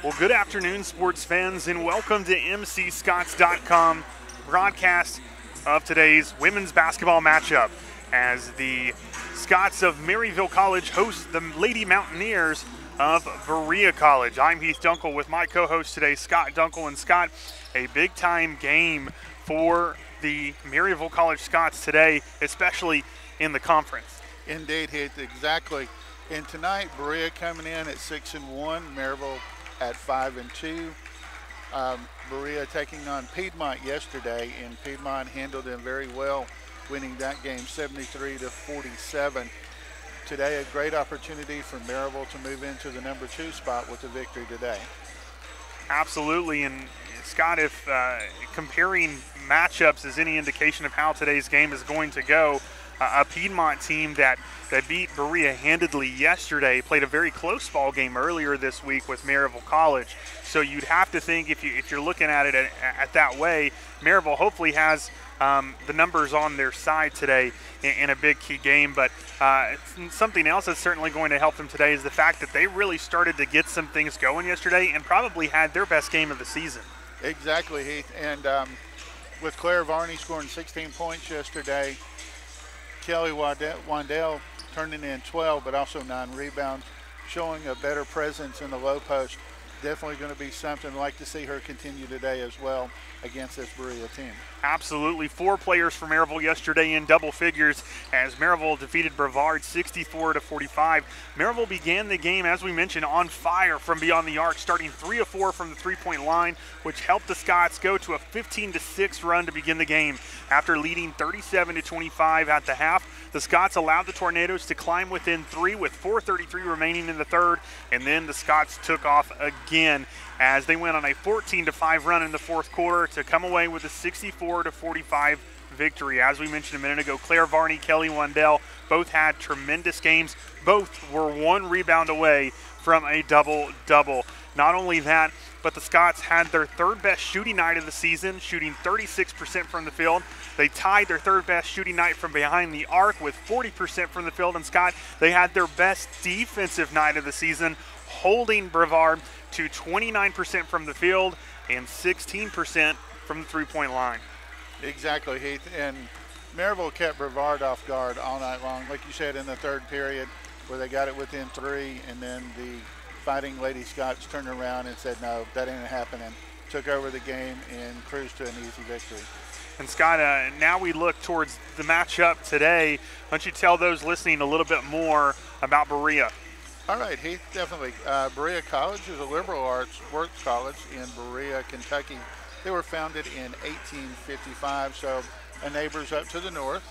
Well, good afternoon, sports fans, and welcome to MCScots.com broadcast of today's women's basketball matchup as the Scots of Maryville College host the Lady Mountaineers of Berea College. I'm Heath Dunkel with my co-host today, Scott Dunkel. And Scott, a big-time game for the Maryville College Scots today, especially in the conference. Indeed, Heath, exactly. And tonight, Berea coming in at 6-1, Maryville at 5-2. Berea taking on Piedmont yesterday, and Piedmont handled them very well, winning that game 73-47. Today, a great opportunity for Maryville to move into the number 2 spot with a victory today. Absolutely, and Scott, if comparing matchups is any indication of how today's game is going to go, a Piedmont team that beat Berea handedly yesterday played a very close ball game earlier this week with Maryville College. So you'd have to think, if you're looking at it at that way, Maryville hopefully has the numbers on their side today in a big key game. But something else that's certainly going to help them today is the fact that they really started to get some things going yesterday and probably had their best game of the season. Exactly, Heath. And with Claire Varney scoring 16 points yesterday, Kelly Wandell turning in 12, but also 9 rebounds, showing a better presence in the low post. Definitely going to be something. I'd like to see her continue today as well against this Berea team. Absolutely. 4 players for Maryville yesterday in double figures as Maryville defeated Brevard 64-45. Maryville began the game, as we mentioned, on fire from beyond the arc, starting 3 of 4 from the three-point line, which helped the Scots go to a 15-6 run to begin the game. After leading 37-25 at the half, the Scots allowed the Tornadoes to climb within 3 with 4:33 remaining in the third, and then the Scots took off again as they went on a 14-5 run in the fourth quarter to come away with a 64-45 victory. As we mentioned a minute ago, Claire Varney, Kelly Wandell both had tremendous games. Both were 1 rebound away from a double-double. Not only that, but the Scots had their third best shooting night of the season, shooting 36% from the field. They tied their third best shooting night from behind the arc with 40% from the field. And Scott, they had their best defensive night of the season, holding Brevard to 29% from the field and 16% from the three-point line. Exactly, Heath. And Maryville kept Brevard off guard all night long, like you said, in the third period, where they got it within 3, and then the Fighting Lady Scots turned around and said, no, that ain't happening. Took over the game and cruised to an easy victory. And Scott, now we look towards the matchup today. Why don't you tell those listening a little bit more about Berea? All right, Heath, definitely. Berea College is a liberal arts college in Berea, Kentucky. They were founded in 1855, so a neighbors up to the north.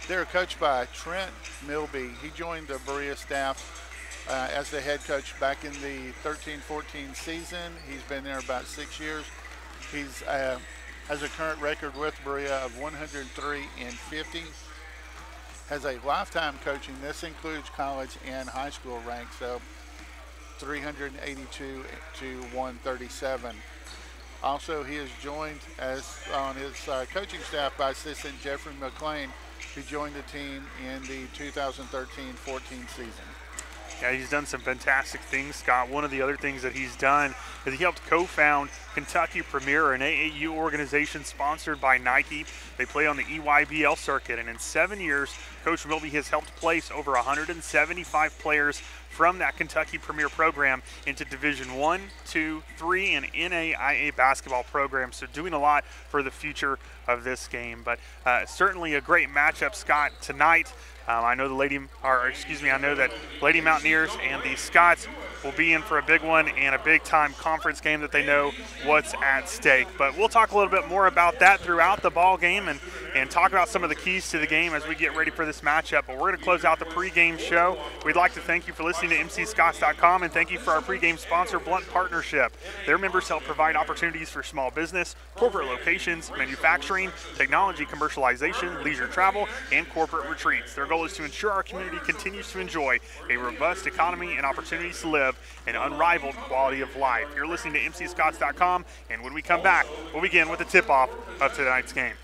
They're coached by Trent Milby. He joined the Berea staff as the head coach back in the 13-14 season. He's been there about 6 years. He's has a current record with Berea of 103-50. Has a lifetime coaching. This includes college and high school ranks, so 382-137. Also, he is joined as on his coaching staff by assistant Jeffrey McClain, who joined the team in the 2013-14 season. Yeah, he's done some fantastic things, Scott. One of the other things that he's done is he helped co-found Kentucky Premier, an AAU organization sponsored by Nike. They play on the EYBL circuit, and in 7 years, Coach Milby has helped place over 175 players from that Kentucky Premier program into Division I, II, III, and NAIA basketball programs. So doing a lot for the future of this game. But certainly a great matchup, Scott, tonight. I know that Lady Mountaineers and the Scots will be in for a big one and a big-time conference game that they know what's at stake. But we'll talk a little bit more about that throughout the ball game and talk about some of the keys to the game as we get ready for this matchup. But we're going to close out the pregame show. We'd like to thank you for listening to MCScots.com, and thank you for our pregame sponsor, Blunt Partnership. Their members help provide opportunities for small business, corporate locations, manufacturing, technology commercialization, leisure travel, and corporate retreats. Their goal is to ensure our community continues to enjoy a robust economy and opportunities to live an unrivaled quality of life. You're listening to MCScots.com, and when we come back, we'll begin with the tip-off of tonight's game.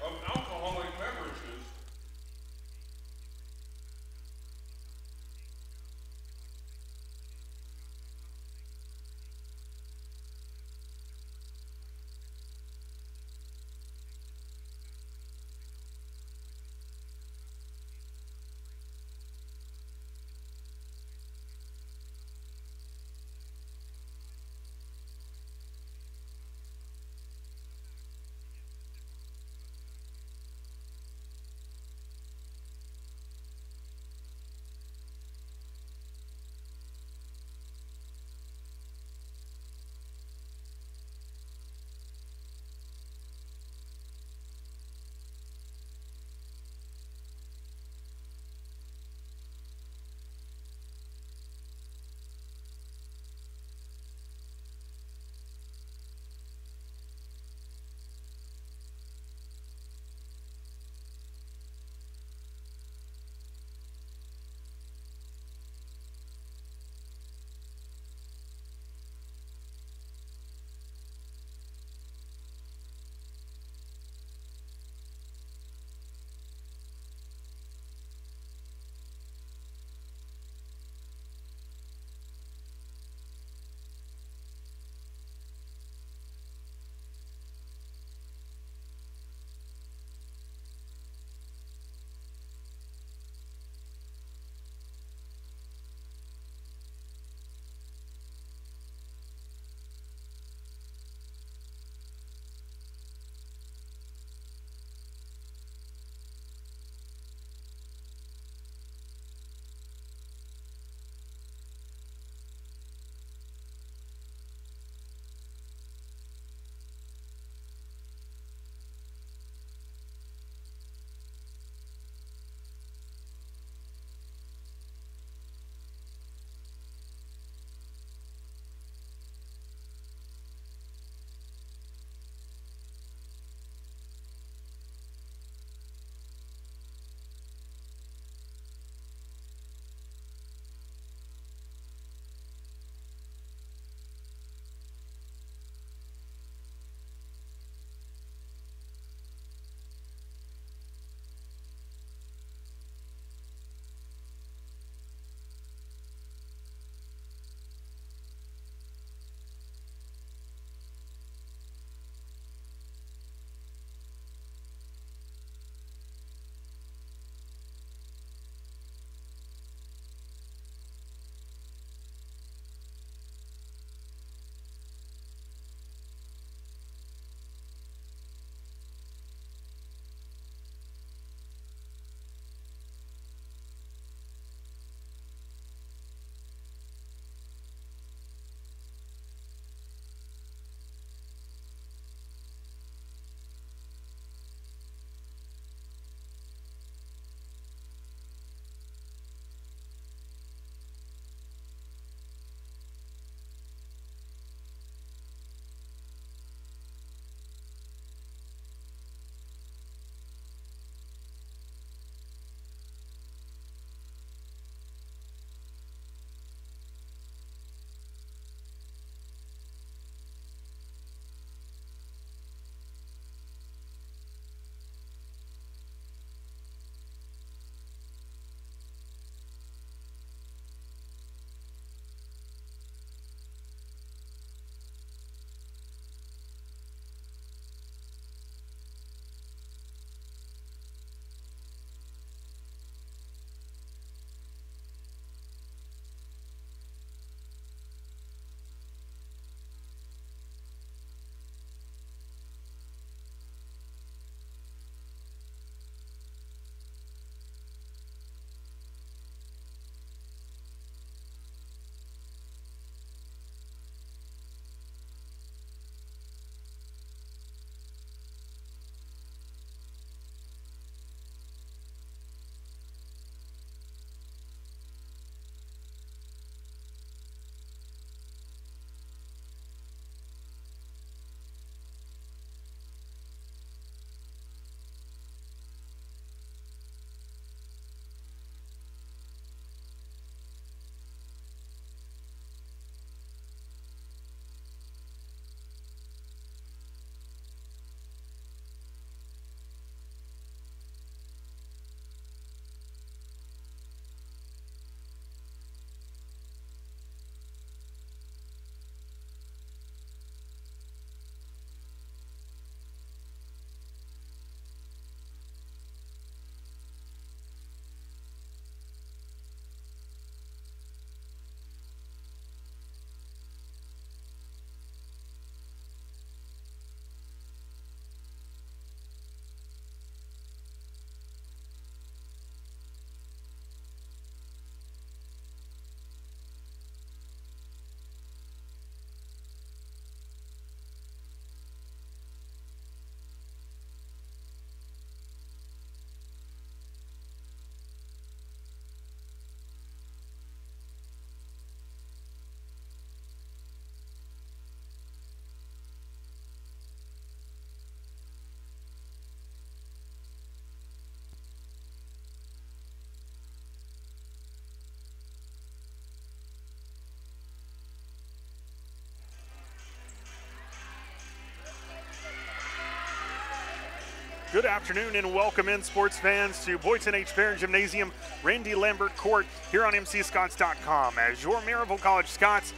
Good afternoon and welcome in, sports fans, to Boynton H. Barron Gymnasium, Randy Lambert Court, here on MCScots.com, as your Maryville College Scots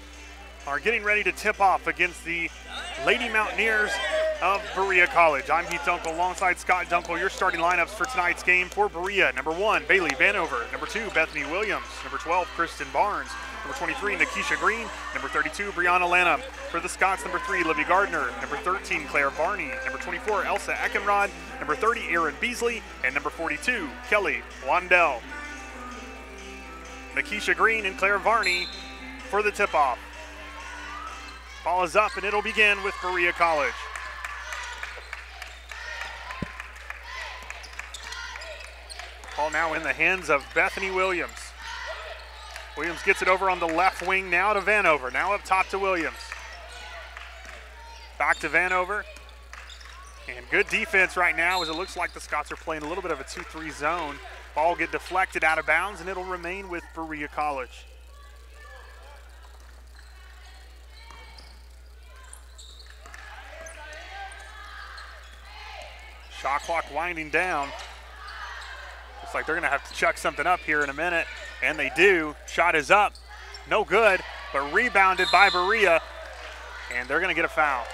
are getting ready to tip off against the Lady Mountaineers of Berea College. I'm Heath Dunkel alongside Scott Dunkel. Your starting lineups for tonight's game for Berea: number 1, Bailey Vanover; number 2, Bethany Williams; number 12, Kristen Barnes; number 23, Nikisha Green; number 32, Brianna Lanham. For the Scots, number 3, Libby Gardner; number 13, Claire Varney; number 24, Elsa Eckenrod; number 30, Erin Beasley; and number 42, Kelly Wandell. Nikisha Green and Claire Varney for the tip-off. Ball is up, and it'll begin with Berea College. Ball now in the hands of Bethany Williams. Williams gets it over on the left wing now to Vanover. Now up top to Williams. Back to Vanover. And good defense right now, as it looks like the Scots are playing a little bit of a 2-3 zone. Ball get deflected out of bounds, and it'll remain with Berea College. Shot clock winding down. Looks like they're going to have to chuck something up here in a minute, and they do. Shot is up. No good, but rebounded by Berea, and they're going to get a foul.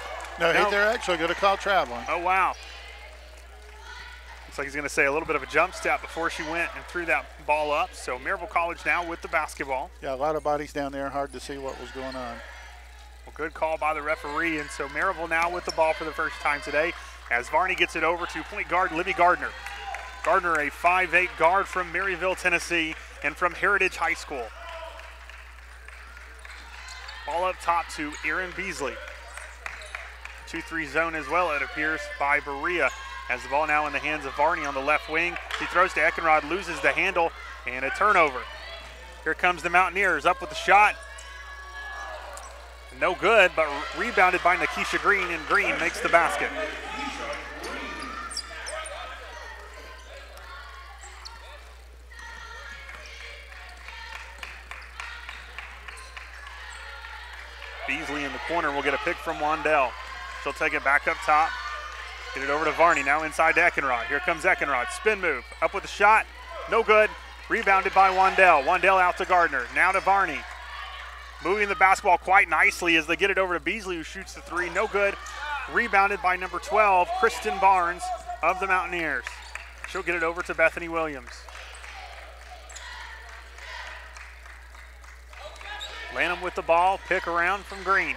No, they're actually going to call traveling. Oh, wow. Looks like he's going to say a little bit of a jump step before she went and threw that ball up. So Maryville College now with the basketball. Yeah, a lot of bodies down there. Hard to see what was going on. Well, good call by the referee, and so Maryville now with the ball for the first time today, as Varney gets it over to point guard Libby Gardner. Gardner, a 5'8" guard from Maryville, Tennessee, and from Heritage High School. Ball up top to Erin Beasley. 2-3 zone as well, it appears, by Berea. Has the ball now in the hands of Varney on the left wing. He throws to Eckenrod, loses the handle, and a turnover. Here comes the Mountaineers, up with the shot. No good, but rebounded by Nikisha Green, and Green makes the basket. Beasley in the corner will get a pick from Wandell. She'll take it back up top. Get it over to Varney, now inside to Eckenrod. Here comes Eckenrod, spin move, up with a shot, no good. Rebounded by Wandell. Wandell out to Gardner, now to Varney. Moving the basketball quite nicely as they get it over to Beasley, who shoots the three, no good. Rebounded by number 12, Kristen Barnes of the Mountaineers. She'll get it over to Bethany Williams. Lanham with the ball, pick around from Green.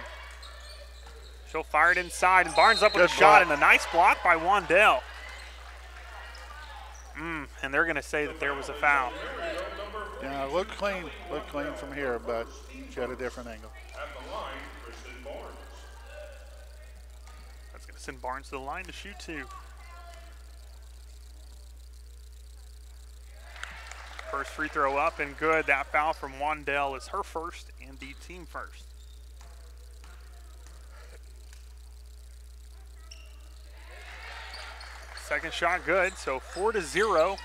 She'll fire it inside, and Barnes up with a shot, and a nice block by Wandell. And they're going to say that there was a foul. Yeah, looked clean from here, but she had a different angle. That's going to send Barnes to the line to shoot two. First free throw up and good. That foul from Wandell is her first and the team first. Second shot good, so 4-0.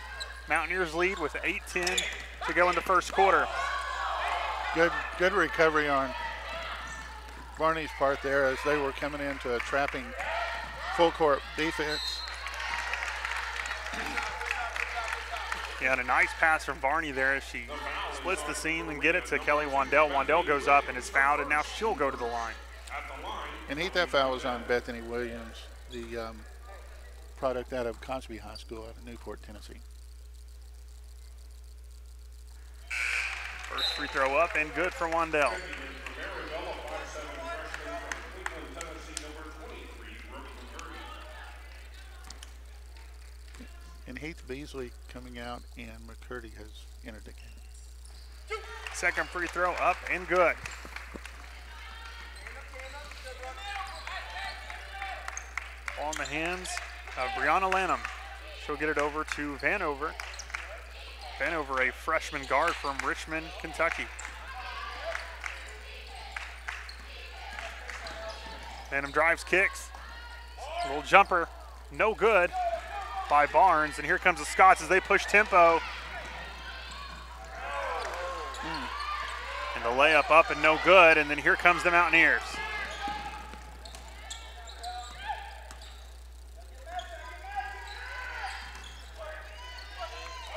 Mountaineers lead with 8:10 to go in the first quarter. Good recovery on Varney's part there as they were coming into a trapping full court defense. Yeah, and a nice pass from Varney there as she splits the seam and get it to Kelly Wandell. Wandell goes up and is fouled, and now she'll go to the line. And that foul was on Bethany Williams, the product out of Cosby High School out of Newport, Tennessee. First free throw up and good for Wandell. And Heath Beasley coming out, and McCurdy has entered the game. Second free throw up and good. Ball in the hands of Brianna Lanham. She'll get it over to Vanover. Vanover, a freshman guard from Richmond, Kentucky. Lanham drives, kicks. A little jumper, no good by Barnes. And here comes the Scots as they push tempo. And the layup up and no good. And then here comes the Mountaineers.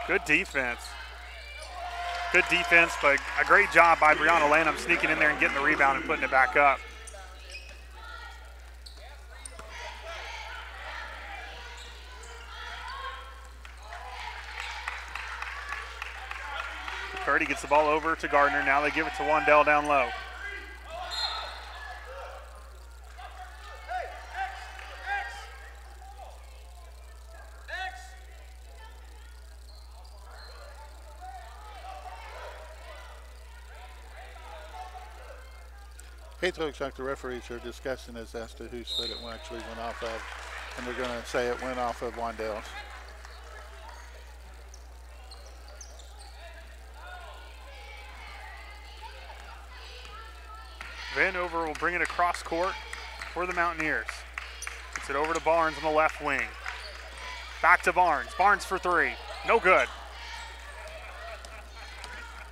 Good defense. Good defense, but a great job by Brianna Lanham sneaking in there and getting the rebound and putting it back up. Purdy gets the ball over to Gardner. Now they give it to Wandell down low. It looks like the referees are discussing as to whose foot it actually went off of, and they're going to say it went off of Wandell's. Vanover will bring it across court for the Mountaineers. Gets it over to Barnes on the left wing. Back to Barnes. Barnes for three. No good.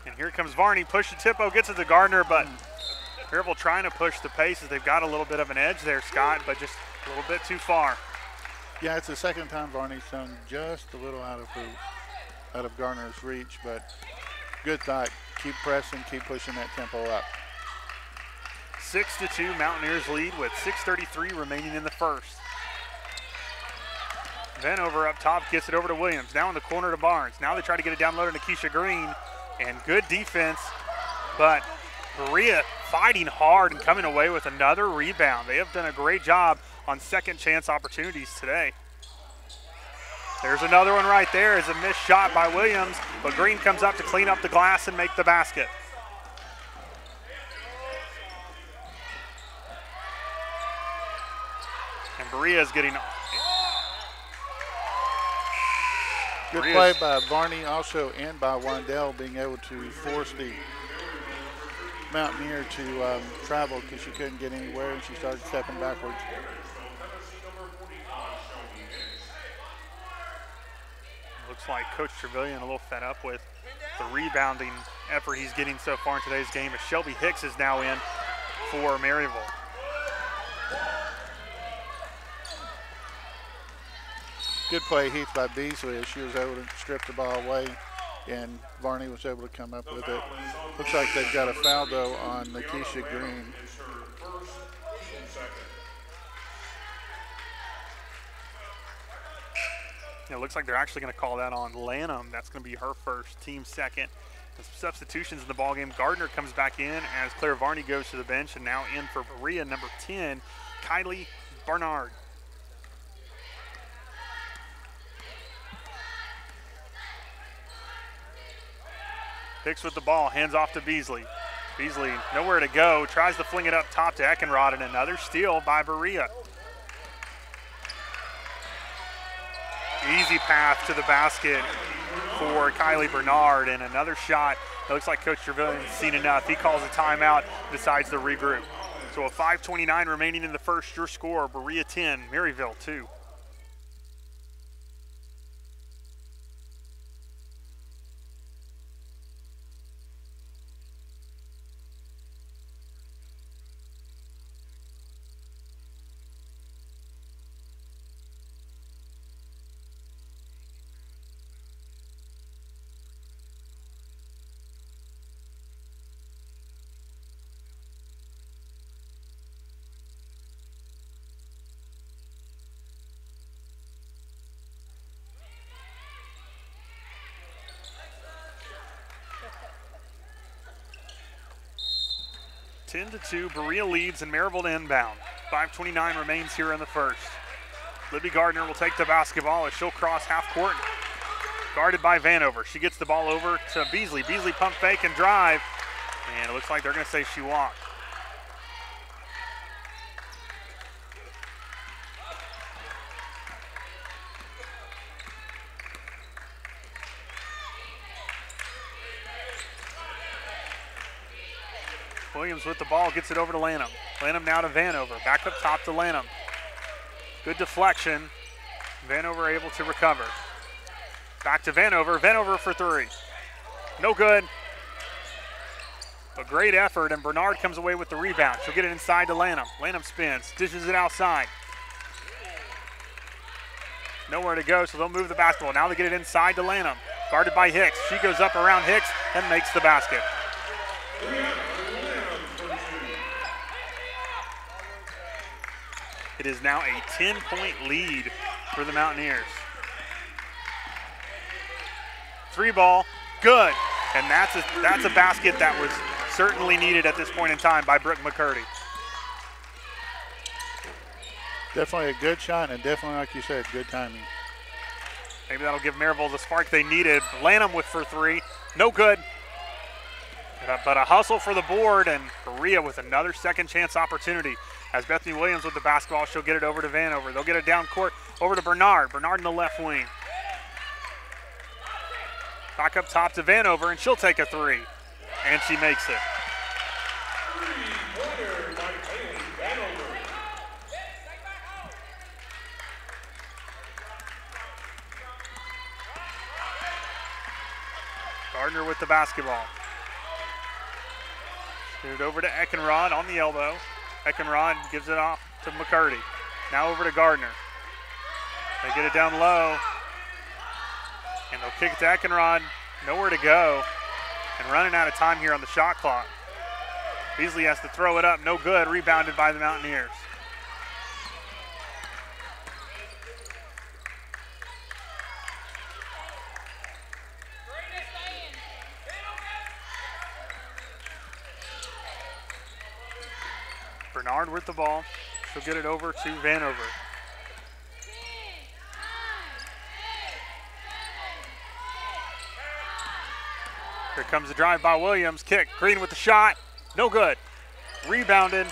And here comes Varney. Push the Tippo. Gets it to Gardner, but Maryville trying to push the pace as they've got a little bit of an edge there, Scott, but just a little bit too far. Yeah, it's the second time Varney's shown just a little out of Gardner's reach, but good thought. Keep pressing, keep pushing that tempo up. 6-2 Mountaineers lead with 6:33 remaining in the first. Vanover up top gets it over to Williams. Now in the corner to Barnes. Now they try to get it down low to Nikisha Green. And good defense, but Berea fighting hard and coming away with another rebound. They have done a great job on second chance opportunities today. There's another one right there. Is a missed shot by Williams, but Green comes up to clean up the glass and make the basket. And Berea is getting good play by Varney also and by Wandell being able to force the Mountaineer to travel because she couldn't get anywhere and she started stepping backwards. Looks like Coach Trevelyan a little fed up with the rebounding effort he's getting so far in today's game as Shelby Hicks is now in for Maryville. Good play, Heath, by Beasley as she was able to strip the ball away and Varney was able to come up with it. Looks like they've got a foul, though, on Nikisha Green. It looks like they're actually going to call that on Lanham. That's going to be her first, team second. And some substitutions in the ballgame. Gardner comes back in as Claire Varney goes to the bench, and now in for Berea, number 10, Kylie Barnard. Hicks with the ball, hands off to Beasley. Beasley nowhere to go, tries to fling it up top to Eckenrod, and another steal by Berea. Easy path to the basket for Kylie Bernard, and another shot. It looks like Coach Trevelyan's seen enough. He calls a timeout, decides to regroup. So a 5:29 remaining in the first. Your score, Berea 10, Maryville 2. (10-2), Berea leads and Maryville inbound. 5:29 remains here in the first. Libby Gardner will take the basketball as she'll cross half court. Guarded by Vanover. She gets the ball over to Beasley. Beasley pump fake and drive. And it looks like they're going to say she walked. Williams with the ball, gets it over to Lanham. Lanham now to Vanover, back up top to Lanham. Good deflection. Vanover able to recover. Back to Vanover, Vanover for three. No good. A great effort, and Bernard comes away with the rebound. She'll get it inside to Lanham. Lanham spins, dishes it outside. Nowhere to go, so they'll move the basketball. Now they get it inside to Lanham. guarded by Hicks. She goes up around Hicks and makes the basket. It is now a 10-point lead for the Mountaineers. 3-ball, good. And that's a basket that was certainly needed at this point in time by Brooke McCurdy. Definitely a good shot, and definitely, like you said, good timing. Maybe that'll give Maryville the spark they needed. Lanham for 3, no good. But a hustle for the board, and Berea with another second chance opportunity. As Bethany Williams with the basketball, she'll get it over to Vanover. They'll get it down court over to Bernard. Bernard in the left wing. Back up top to Vanover, and she'll take a 3. And she makes it. Gardner with the basketball. Get it over to Eckenrod on the elbow. Eckenrod gives it off to McCurdy. Now over to Gardner. They get it down low. And they'll kick it to Eckenrod. Nowhere to go. And running out of time here on the shot clock. Beasley has to throw it up. No good. Rebounded by the Mountaineers. Bernard with the ball. She'll get it over to Vanover. Here comes the drive by Williams. Kick. Green with the shot. No good. Rebounded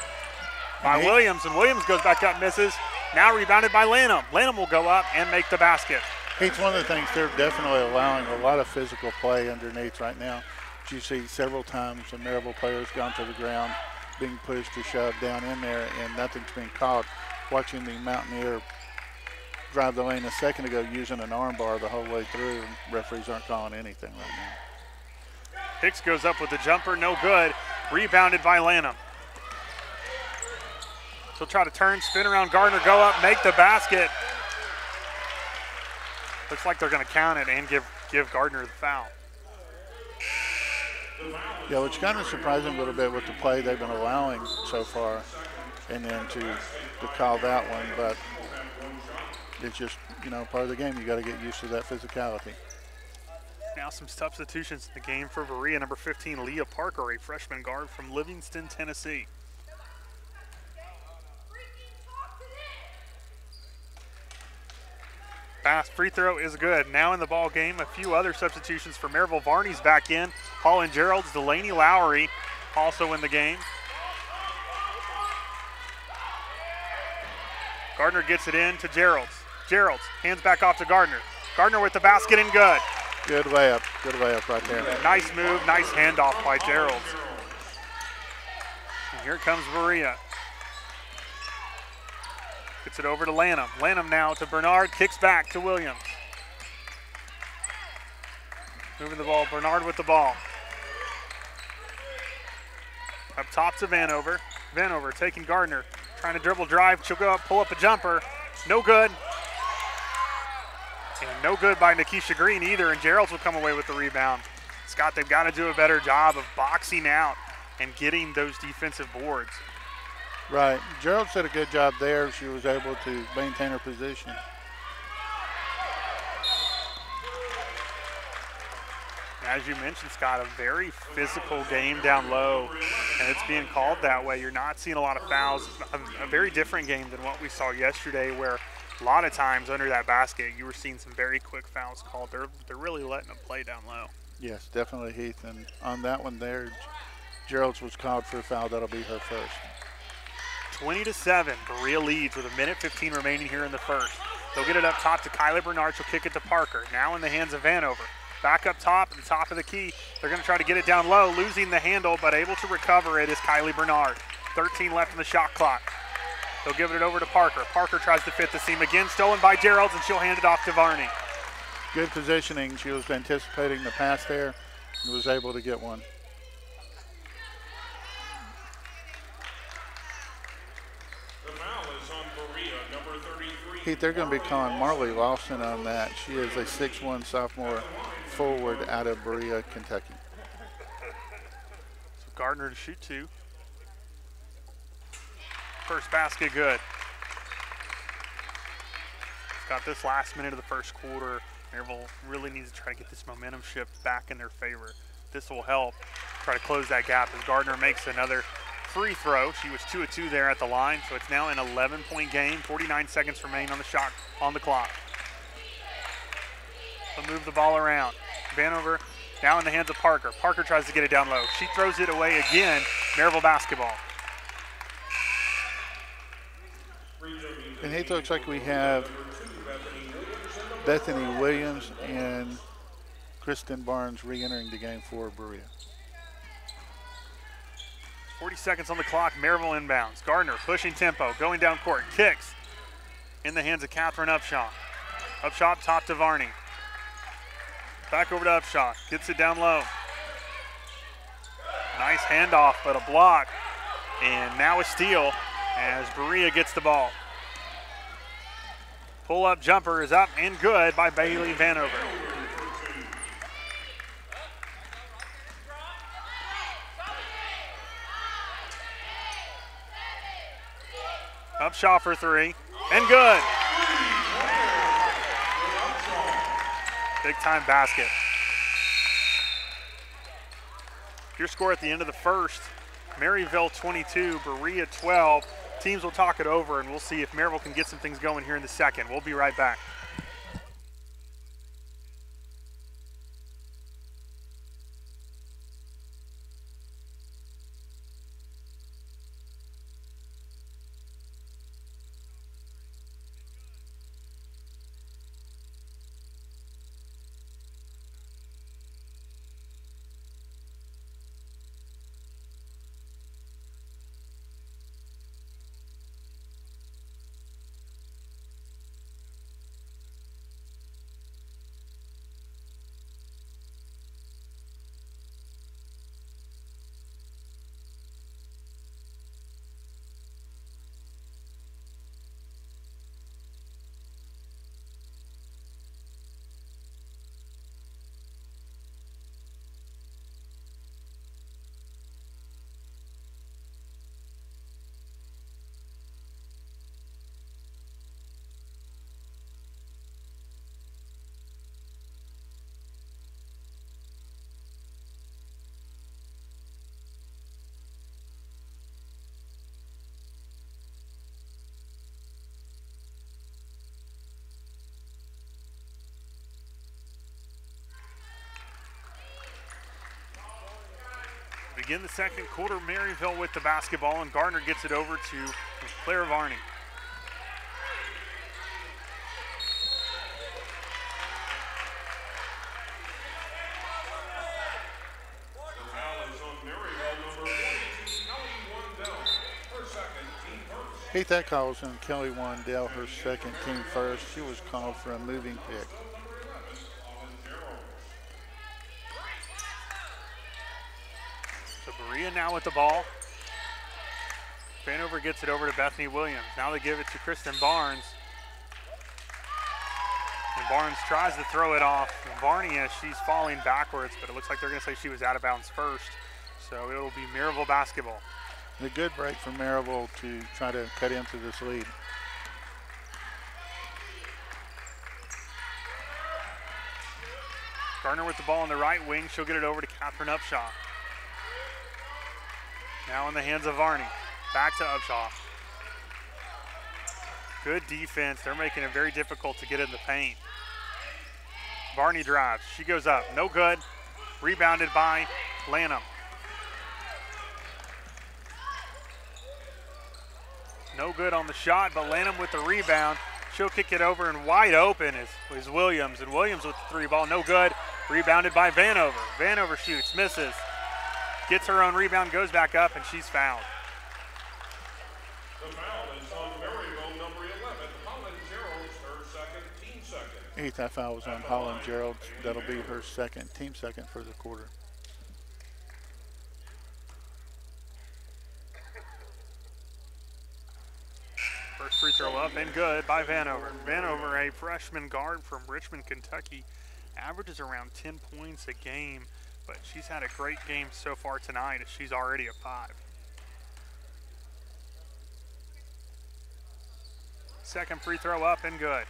by Williams, and Williams goes back up, misses. Now rebounded by Lanham. Lanham will go up and make the basket. It's one of the things they're definitely allowing a lot of physical play underneath right now. You see several times the Maryville players gone to the ground, being pushed or shoved down in there, and nothing's being called. Watching the Mountaineer drive the lane a second ago using an arm bar the whole way through, referees aren't calling anything right now. Hicks goes up with the jumper, no good. Rebounded by Lanham. She'll try to turn, spin around Gardner, go up, make the basket. Looks like they're going to count it and give Gardner the foul. Yeah, which kind of surprising a little bit with the play they've been allowing so far, and then to call that one, but it's just, part of the game. You got to get used to that physicality. Now some substitutions in the game for Berea. Number 15, Leah Parker, a freshman guard from Livingston, Tennessee. Fast free throw is good. Now in the ball game, a few other substitutions for Maryville. Varney's back in. Holland Geralds, Delaney Lowry also in the game. Gardner gets it in to Geralds. Geralds hands back off to Gardner. Gardner with the basket and good. Good layup right there. Nice move, nice handoff by Geralds. And here comes Berea. Gets it over to Lanham. Lanham now to Bernard, kicks back to Williams. Moving the ball, Bernard with the ball. Up top to Vanover. Vanover taking Gardner, trying to dribble drive. She'll go up, pull up a jumper. No good. And no good by Nikisha Green either, and Geralds will come away with the rebound. Scott, they've got to do a better job of boxing out and getting those defensive boards. Right. Gerald did a good job there. She was able to maintain her position. As you mentioned, Scott, a very physical game down low, and it's being called that way. You're not seeing a lot of fouls. A very different game than what we saw yesterday, where a lot of times under that basket, you were seeing some very quick fouls called. They're really letting them play down low. Yes, definitely, Heath. And on that one there, Gerald's was called for a foul. That'll be her first. 20-7, Berea leads with 1:15 remaining here in the first. They'll get it up top to Kylie Bernard. She'll kick it to Parker. Now in the hands of Vanover. Back up top at the top of the key. They're going to try to get it down low, losing the handle, but able to recover it is Kylie Bernard. 13 left in the shot clock. They'll give it over to Parker. Parker tries to fit the seam again, stolen by Geralds, and she'll hand it off to Varney. Good positioning. She was anticipating the pass there and was able to get one. Heath, they're going to be calling Marley Lawson on that. She is a 6'1" sophomore forward out of Berea, Kentucky. So Gardner to shoot 2. First basket good. It's got this last minute of the first quarter. Maryville really needs to try to get this momentum shift back in their favor. This will help try to close that gap as Gardner makes another free throw. She was 2 of 2 there at the line, so it's now an 11-point game. 49 seconds remain on the shot on the clock. They'll move the ball around. Vanover now in the hands of Parker. Parker tries to get it down low. She throws it away again. Maryville basketball. And it looks like we have Bethany Williams and Kristen Barnes re-entering the game for Berea. 40 seconds on the clock. Maryville inbounds. Gardner pushing tempo, going down court. Kicks in the hands of Catherine Upshaw. Upshaw top to Varney. Back over to Upshaw. Gets it down low. Nice handoff, but a block. And now a steal as Berea gets the ball. Pull-up jumper is up and good by Bailey Vanover. Upshaw for 3, and good. Big time basket. Your score at the end of the first, Maryville 22, Berea 12. Teams will talk it over, and we'll see if Maryville can get some things going here in the second. We'll be right back. Begin the second quarter, Maryville with the basketball, and Gardner gets it over to Claire Varney. Eighth that call was on Kelly Wandell, her second, team first. She was called for a moving pick. So Berea now with the ball. Vanover gets it over to Bethany Williams. Now they give it to Kristen Barnes. And Barnes tries to throw it off. And Varney, as she's falling backwards, but it looks like they're going to say she was out of bounds first. So it'll be Maryville basketball. And a good break for Maryville to try to cut into this lead. Gardner with the ball on the right wing. She'll get it over to Catherine Upshaw. Now in the hands of Varney. Back to Upshaw. Good defense. They're making it very difficult to get in the paint. Varney drives. She goes up. No good. Rebounded by Lanham. No good on the shot, but Lanham with the rebound. She'll kick it over, and wide open is Williams. And Williams with the 3 ball. No good. Rebounded by Vanover. Vanover shoots. Misses. Gets her own rebound, goes back up, and she's fouled. The foul is on Maryville, number 11, Holland Gerald's, her second, team second. Eighth that foul was on Holland Gerald. That'll be her second, team second for the quarter. First free throw up and good by Vanover. Vanover, a freshman guard from Richmond, Kentucky, averages around 10 points a game, but she's had a great game so far tonight as she's already at 5. Second free throw up and good.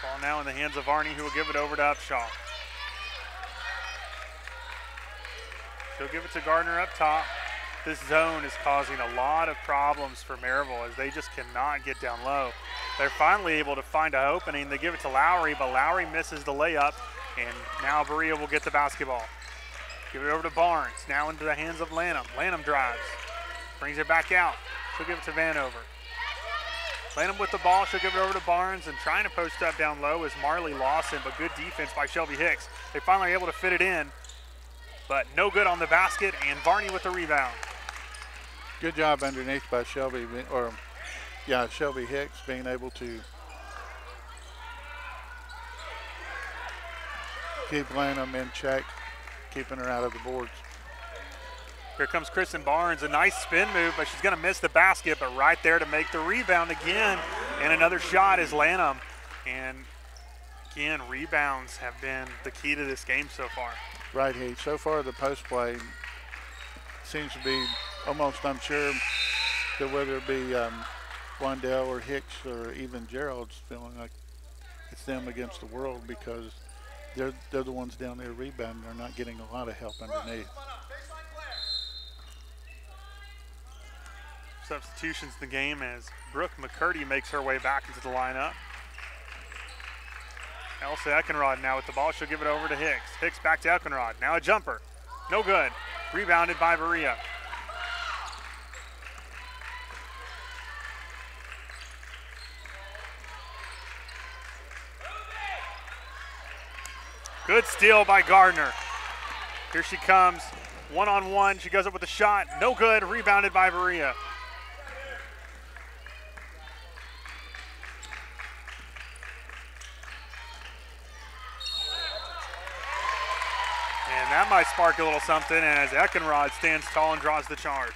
Ball now in the hands of Varney, who will give it over to Upshaw. She'll give it to Gardner up top. This zone is causing a lot of problems for Maryville as they just cannot get down low. They're finally able to find an opening. They give it to Lowry, but Lowry misses the layup, and now Berea will get the basketball. Give it over to Barnes, now into the hands of Lanham. Lanham drives, brings it back out. She'll give it to Vanover. Lanham with the ball, she'll give it over to Barnes, and trying to post up down low is Marley Lawson, but good defense by Shelby Hicks. They finally are able to fit it in, but no good on the basket, and Varney with the rebound. Good job underneath by Shelby Hicks being able to keep Lanham in check, keeping her out of the boards. Here comes Kristen Barnes, a nice spin move, but she's gonna miss the basket, but right there to make the rebound again. And another shot is Lanham. And again, rebounds have been the key to this game so far. Right, Heath. So far the post play seems to be almost unsure that whether it be Wandell or Hicks or even Gerald's feeling like it's them against the world because they're the ones down there rebounding. They're not getting a lot of help underneath. Substitutions in the game as Brooke McCurdy makes her way back into the lineup. Elsa Eckenrod now with the ball. She'll give it over to Hicks. Hicks back to Eckenrod. Now a jumper. No good. Rebounded by Berea. Good steal by Gardner. Here she comes. One-on-one. She goes up with a shot. No good. Rebounded by Berea. And that might spark a little something as Eckenrod stands tall and draws the charge.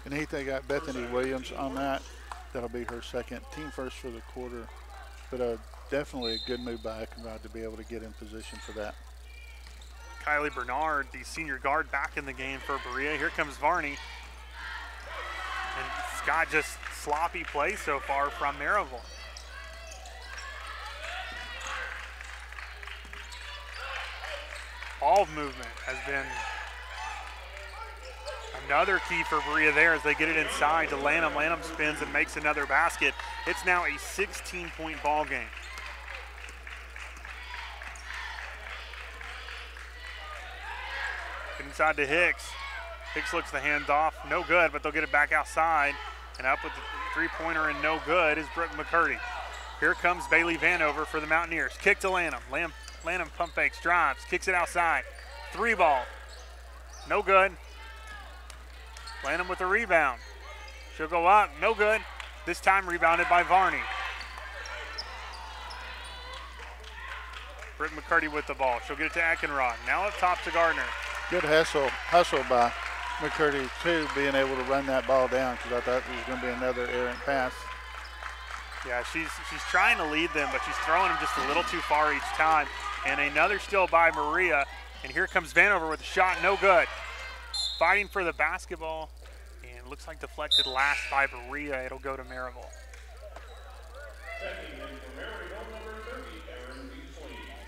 And Heath, they got Bethany Williams on that. That'll be her second, team first for the quarter. But definitely a good move by Eckenrod to be able to get in position for that. Kylie Bernard, the senior guard, back in the game for Berea. Here comes Varney. And Scott, just sloppy play so far from Maryville. Ball movement has been another key for Berea there as they get it inside to Lanham. Lanham spins and makes another basket. It's now a 16-point ball game. Inside to Hicks. Hicks looks the hand off. No good, but they'll get it back outside. And up with the three-pointer and no good is Brooke McCurdy. Here comes Bailey Vanover for the Mountaineers. Kick to Lanham. Lanham pump fakes, drives, kicks it outside. Three ball. No good. Lanham with the rebound. She'll go up. No good. This time rebounded by Varney. Britt McCurdy with the ball. She'll get it to Eckenrod. Now up top to Gardner. Good hustle by McCurdy, too, being able to run that ball down because I thought it was going to be another errant pass. Yeah, she's trying to lead them, but she's throwing them just a little too far each time. And another steal by Berea. And here comes Vanover with a shot, no good. Fighting for the basketball, and it looks like deflected last by Berea. It'll go to Maryville.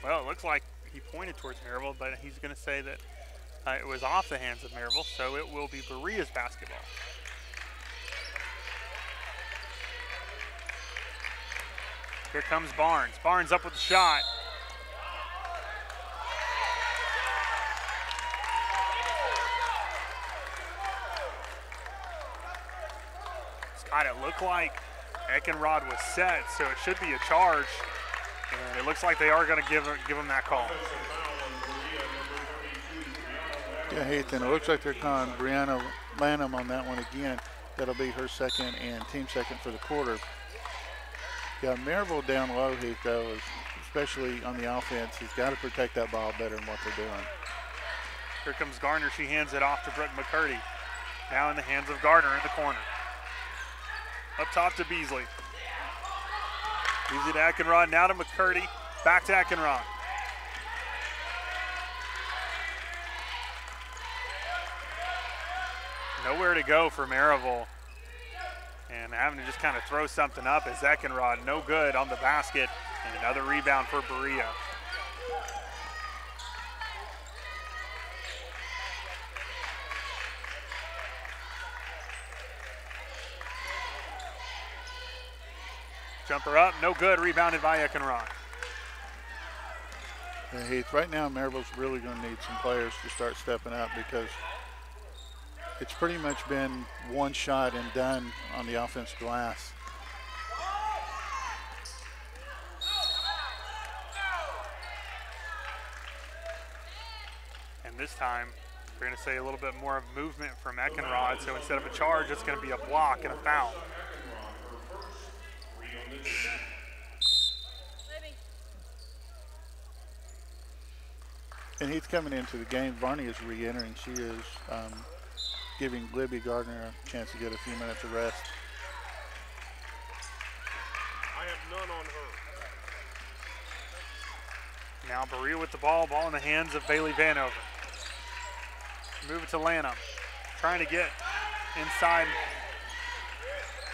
Well, it looks like he pointed towards Maryville, but he's going to say that it was off the hands of Maryville, so it will be Berea's basketball. Here comes Barnes. Barnes up with the shot. Scott, it looked like Eckenrod was set, so it should be a charge. And it looks like they are going to give him that call. Yeah, Heath, and it looks like they're calling Brianna Lanham on that one again. That'll be her second and team second for the quarter. Yeah, Maryville down low, Heath, though, is especially on the offense, has got to protect that ball better than what they're doing. Here comes Garner. She hands it off to Brooke McCurdy. Now in the hands of Garner in the corner. Up top to Beasley. Beasley to Eckenrod, now to McCurdy. Back to Eckenrod. Nowhere to go for Maryville. And having to just kind of throw something up as Eckenrod, no good on the basket. And another rebound for Berea. Jumper up, no good, rebounded by Eckenrod. Heath, right now Maryville's really going to need some players to start stepping up because it's pretty much been one shot and done on the offensive glass. And this time, we're going to say a little bit more of movement from Eckenrod. So instead of a charge, it's going to be a block and a foul. And he's coming into the game. Varney is re-entering. She is giving Libby Gardner a chance to get a few minutes of rest. I have none on her. Now Berea with the ball in the hands of Bailey Vanover. Move it to Lanham. Trying to get inside,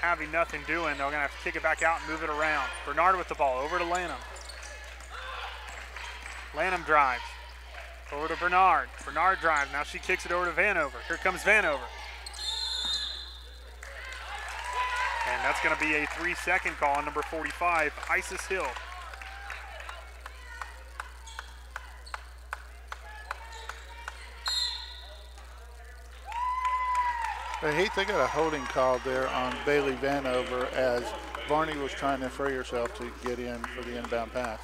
having nothing doing. They're going to have to kick it back out and move it around. Bernard with the ball, over to Lanham. Lanham drives. Over to Bernard. Bernard drives. Now she kicks it over to Vanover. Here comes Vanover. And that's going to be a 3-second call on number 45, Isis Hill. Heath, they got a holding call there on Bailey Vanover as Varney was trying to free herself to get in for the inbound pass.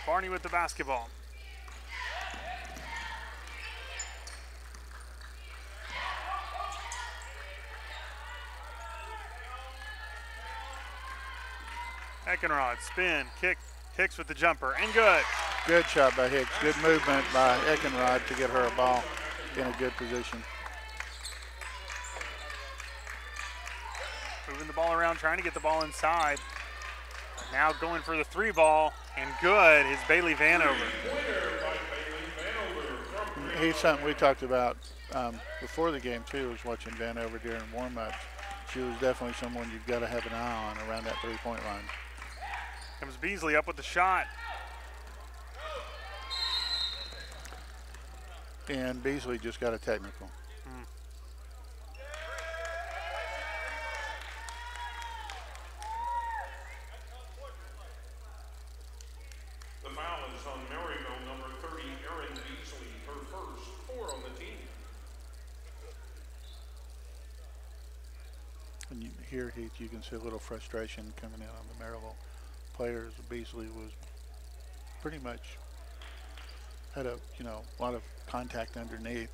Varney with the basketball. Eckenrod, spin, kick, Hicks with the jumper, and good. Good shot by Hicks. Good movement by Eckenrod to get her a ball in a good position. Moving the ball around, trying to get the ball inside. Now going for the 3 ball, and good is Bailey Vanover. He's something we talked about before the game too, was watching Vanover during warm-ups. She was definitely someone you've got to have an eye on around that 3-point line. Comes Beasley up with the shot. And Beasley just got a technical. The foul is on Maryville, number 30, Erin Beasley, her first 4 on the team. And here, Heath, you can see a little frustration coming in on the Maryville players. Beasley was pretty much had a lot of contact underneath,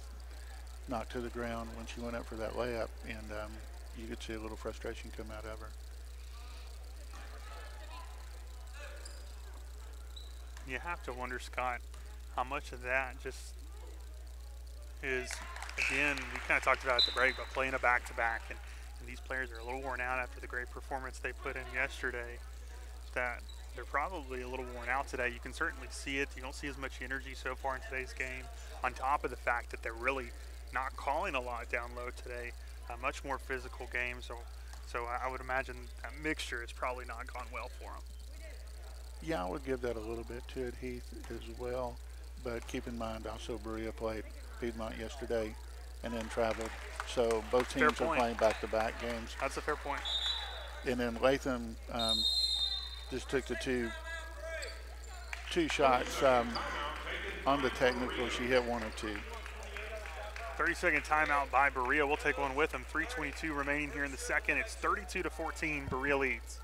knocked to the ground when she went up for that layup, and you could see a little frustration come out of her. You have to wonder, Scott, how much of that just is, again, we kind of talked about it at the break, but playing a back-to-back, and these players are a little worn out after the great performance they put in yesterday, that they're probably a little worn out today. You can certainly see it. You don't see as much energy so far in today's game, on top of the fact that they're really not calling a lot down low today. A much more physical game, so I would imagine that mixture has probably not gone well for them. Yeah, I would give that a little bit to it, Heath, as well. But keep in mind, also Berea played Piedmont yesterday and then traveled. So both teams are playing back-to-back games. That's a fair point. And then Latham just took the two shots on the technical. She hit 1 or 2. 30-second timeout by Berea. We'll take one with them. 3:22 remaining here in the second. It's 32-14. Berea leads.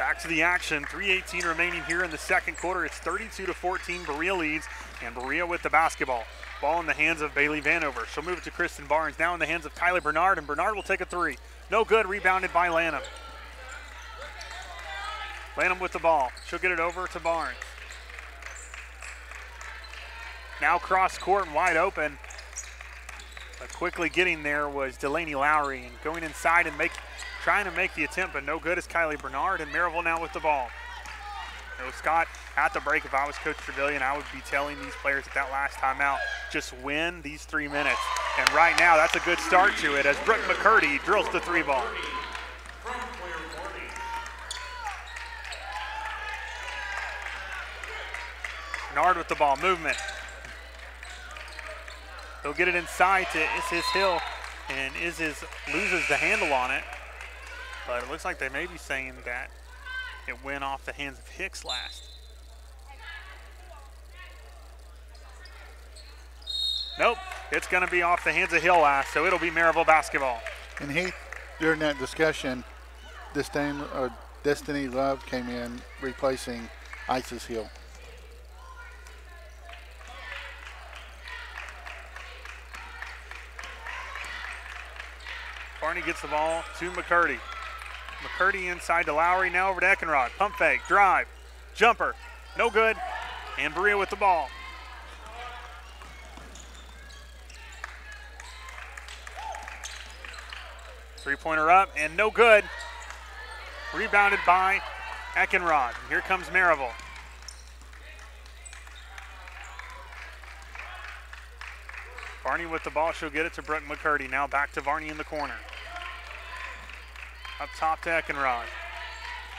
Back to the action, 3:18 remaining here in the second quarter. It's 32-14, Berea leads, and Berea with the basketball. Ball in the hands of Bailey Vanover. She'll move it to Kristen Barnes, now in the hands of Kylie Bernard, and Bernard will take a three. No good, rebounded by Lanham. Lanham with the ball. She'll get it over to Barnes. Now cross court and wide open. But quickly getting there was Delaney Lowry, and going inside and trying to make the attempt, but no good is Kylie Bernard, and Maryville now with the ball. So Scott, at the break, if I was Coach Trevelyan, I would be telling these players at that last timeout, just win these 3 minutes. And right now, that's a good start to it as Brooke McCurdy drills the three ball. Bernard with the ball, movement. He'll get it inside to Isis Hill, and Isis loses the handle on it. But it looks like they may be saying that it went off the hands of Hicks last. Nope, it's going to be off the hands of Hill last, so it'll be Maryville basketball. And Heath, during that discussion, Destiny Love came in replacing Isis Hill. Barney gets the ball to McCurdy. McCurdy inside to Lowry, now over to Eckenrod. Pump fake, drive, jumper, no good. And Berea with the ball. Three-pointer up and no good. Rebounded by Eckenrod. And here comes Maryville. Varney with the ball, she'll get it to Brooke McCurdy. Now back to Varney in the corner. Up top to Eckenrod.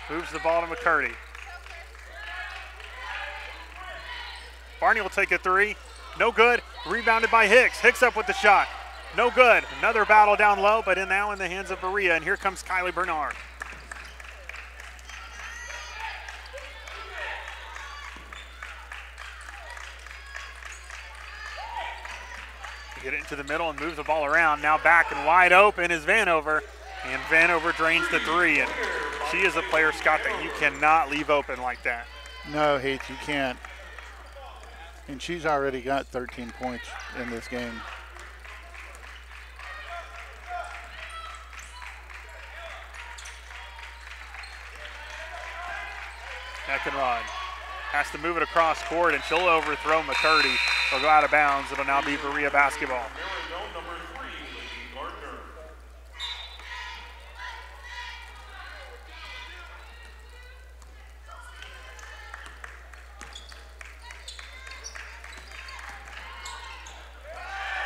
Moves the ball to McCurdy. Varney will take a three. No good. Rebounded by Hicks. Hicks up with the shot. No good. Another battle down low, but now in the hands of Berea. And here comes Kylie Bernard. Get it into the middle and move the ball around. Now back and wide open is Vanover. And Vanover drains the three. And she is a player, Scott, that you cannot leave open like that. No, Heath, you can't. And she's already got 13 points in this game. Eckenrod has to move it across court, and she'll overthrow McCurdy. It'll go out of bounds. It'll now be Berea basketball.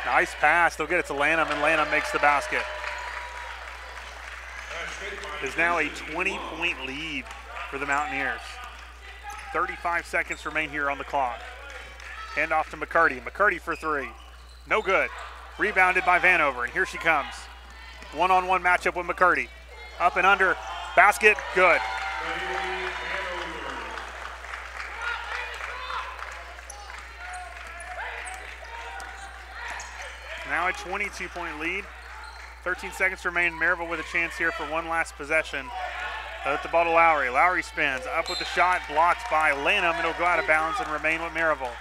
Nice pass. They'll get it to Lanham, and Lanham makes the basket. There's now a 20-point lead for the Mountaineers. 35 seconds remain here on the clock. Hand off to McCurdy. McCurdy for three. No good. Rebounded by Vanover, and here she comes. One-on-one matchup with McCurdy. Up and under. Basket, good. Now a 22-point lead. 13 seconds remain. Maryville with a chance here for one last possession. At the ball to Lowry. Lowry spins. Up with the shot. Blocked by Lanham. It'll go out of bounds and remain with Maryville.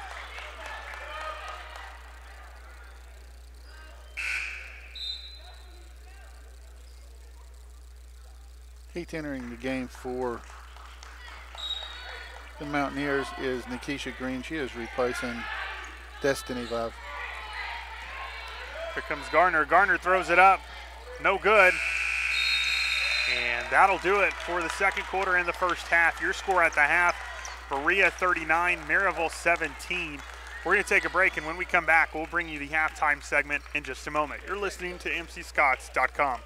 Heath, entering the game for the Mountaineers is Nikisha Green. She is replacing Destiny Love. Here comes Garner. Garner throws it up. No good. And that'll do it for the second quarter and the first half. Your score at the half, Berea 39, Maryville 17. We're going to take a break, and when we come back, we'll bring you the halftime segment in just a moment. You're listening to MCScots.com.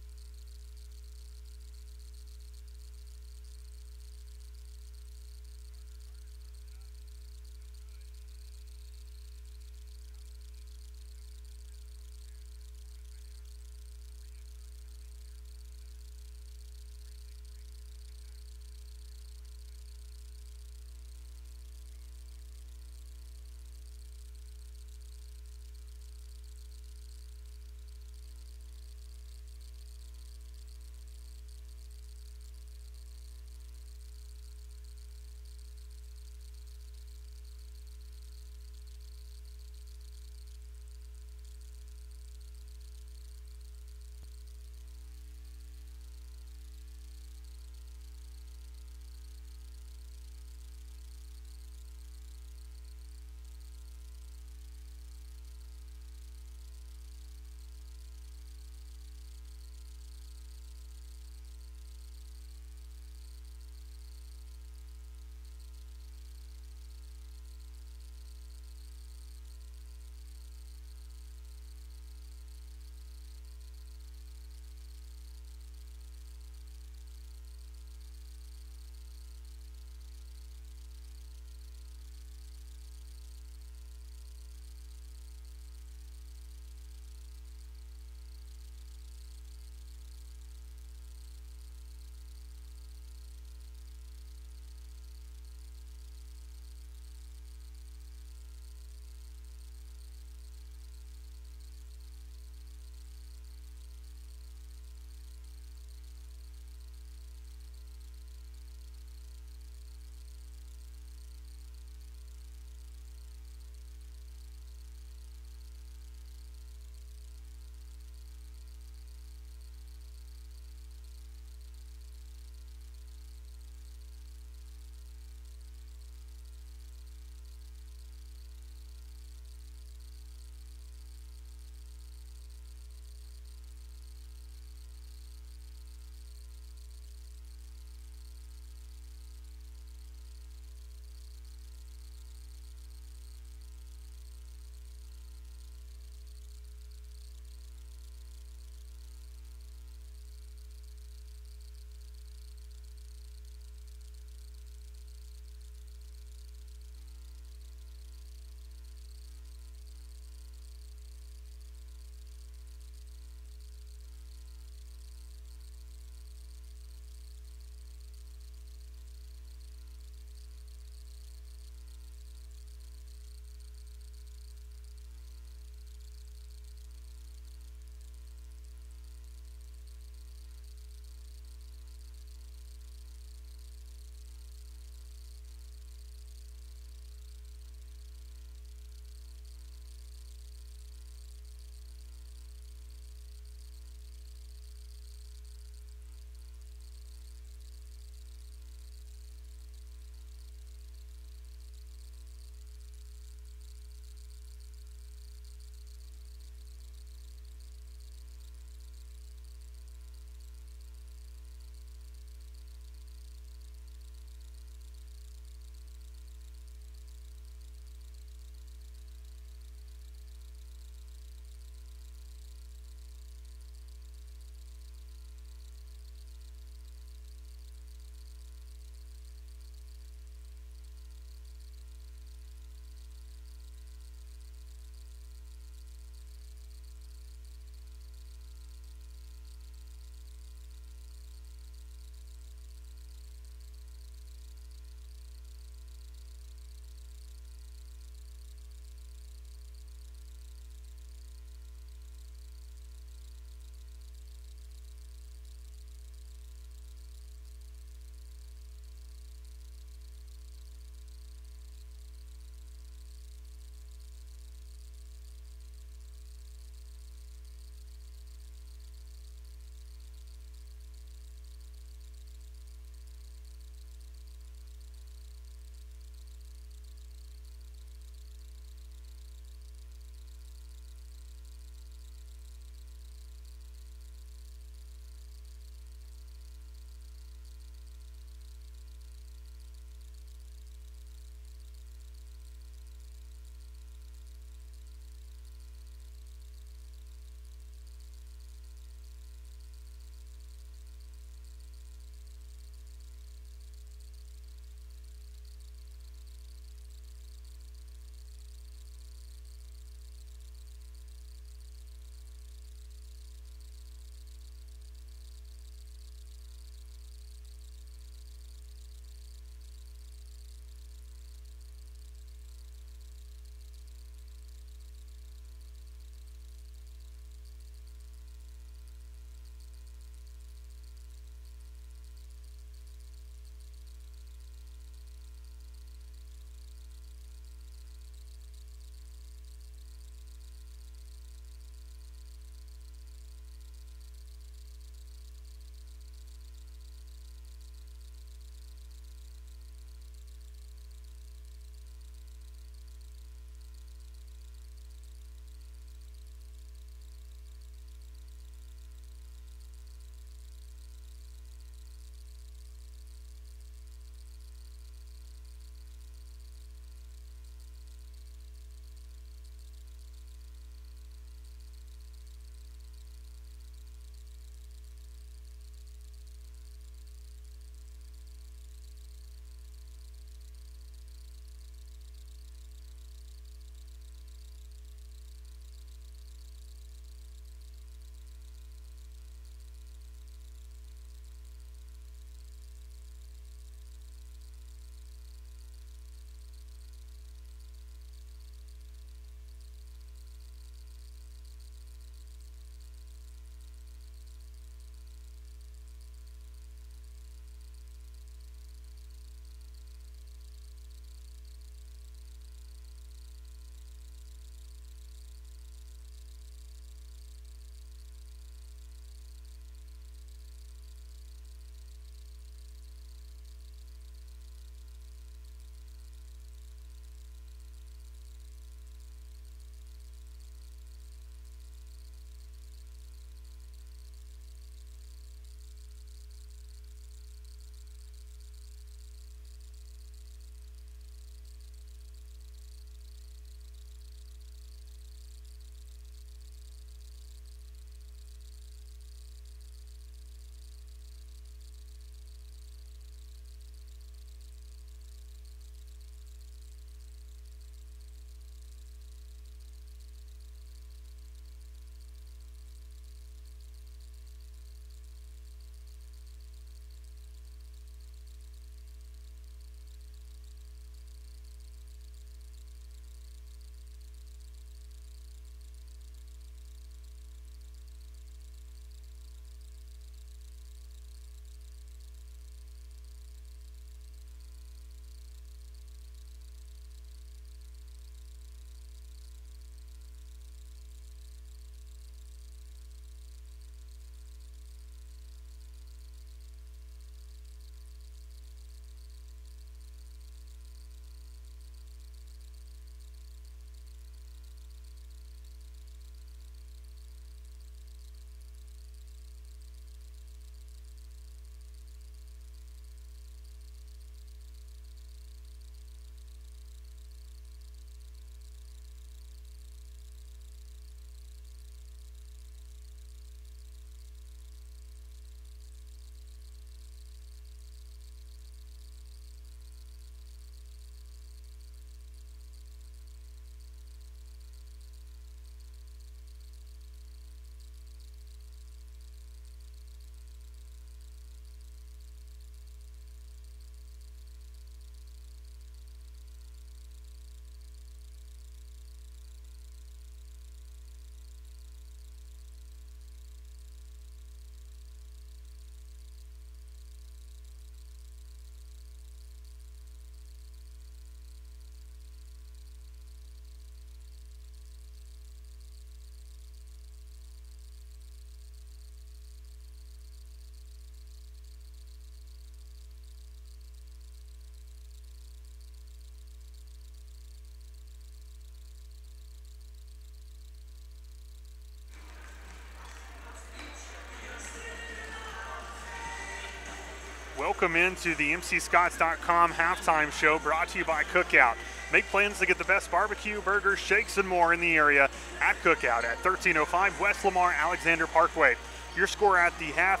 Welcome into the MCScotts.com halftime show brought to you by Cookout. Make plans to get the best barbecue, burgers, shakes, and more in the area at Cookout at 1305 West Lamar Alexander Parkway. Your score at the half,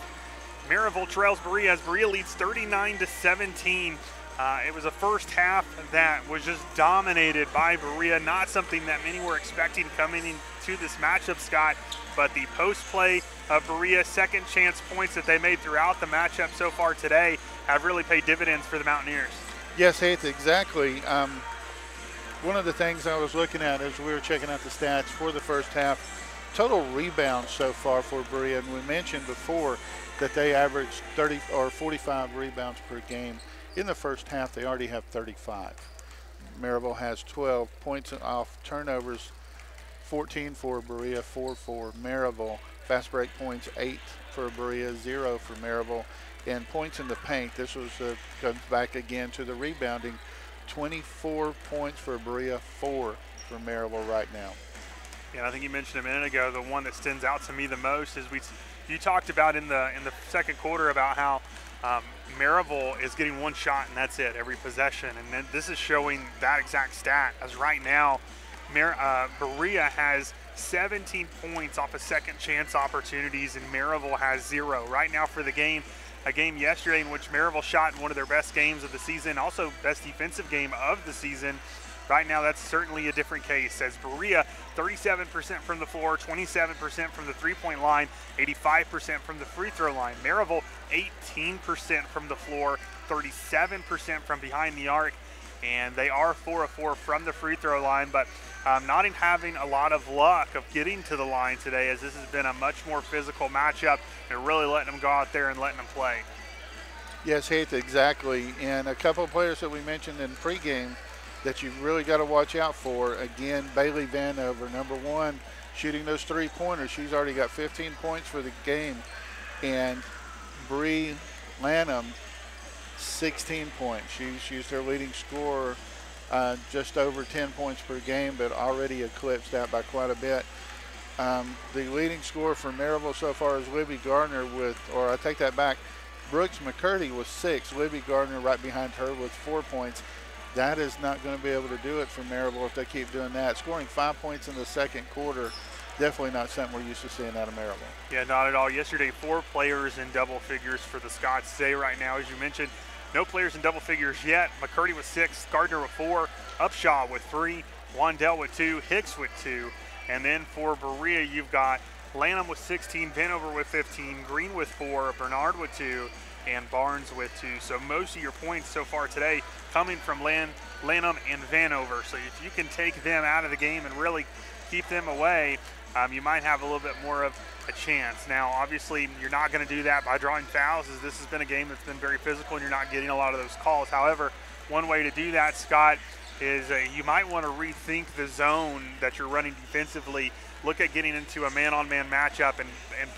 Maryville trails Berea as Berea leads 39-17. It was a first half that was just dominated by Berea, not something that many were expecting coming into this matchup, Scott, but the post play of Berea, second chance points that they made throughout the matchup so far today have really paid dividends for the Mountaineers. Yes, Heath, exactly. One of the things I was looking at as we were checking out the stats for the first half, total rebounds so far for Berea, and we mentioned before that they averaged 30 or 45 rebounds per game. In the first half, they already have 35. Maryville has 12 points off turnovers, 14 for Berea, 4 for Maryville. Fast break points, 8 for Berea, 0 for Maryville. And points in the paint, this was comes back again to the rebounding, 24 points for Berea, 4 for Maryville right now. Yeah, I think you mentioned a minute ago, the one that stands out to me the most is you talked about in the second quarter about how Maryville is getting one shot and that's it every possession, and then this is showing that exact stat as right now Berea has 17 points off of second chance opportunities and Maryville has 0 right now for the game. A game yesterday in which Maryville shot in one of their best games of the season, also best defensive game of the season. Right now, that's certainly a different case, as Berea, 37% from the floor, 27% from the three-point line, 85% from the free throw line. Maryville, 18% from the floor, 37% from behind the arc, and they are 4 of 4 from the free throw line, but not in having a lot of luck of getting to the line today, as this has been a much more physical matchup and really letting them go out there and letting them play. Yes, Heath, exactly. And a couple of players that we mentioned in pregame that you've really got to watch out for. Again, Bailey Vanover, number 1, shooting those three-pointers. She's already got 15 points for the game. And Bree Lanham, 16 points. She's their leading scorer, just over 10 points per game, but already eclipsed that by quite a bit. The leading scorer for Maryville so far is Libby Gardner or I take that back, Brooks McCurdy with 6. Libby Gardner right behind her with 4 points. That is not going to be able to do it for Maryville if they keep doing that. Scoring 5 points in the second quarter, definitely not something we're used to seeing out of Maryville. Yeah, not at all. Yesterday, 4 players in double figures for the Scots. Today, right now, as you mentioned, no players in double figures yet. McCurdy with 6, Gardner with 4, Upshaw with 3, Wandell with 2, Hicks with 2. And then for Berea, you've got Lanham with 16, Vanover with 15, Green with 4, Bernard with 2, and Barnes with 2. So most of your points so far today coming from Lanham and Vanover. So if you can take them out of the game and really keep them away, you might have a little bit more of a chance. Now, obviously, you're not going to do that by drawing fouls, as this has been a game that's been very physical and you're not getting a lot of those calls. However, one way to do that, Scott, is you might want to rethink the zone that you're running defensively. Look at getting into a man-on-man matchup and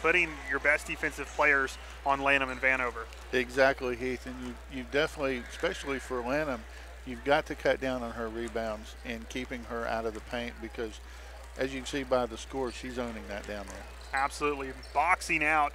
putting your best defensive players on Lanham and Vanover. Exactly, Heath, and you definitely, especially for Lanham, you've got to cut down on her rebounds and keeping her out of the paint, because as you can see by the score, she's owning that down there. Absolutely. Boxing out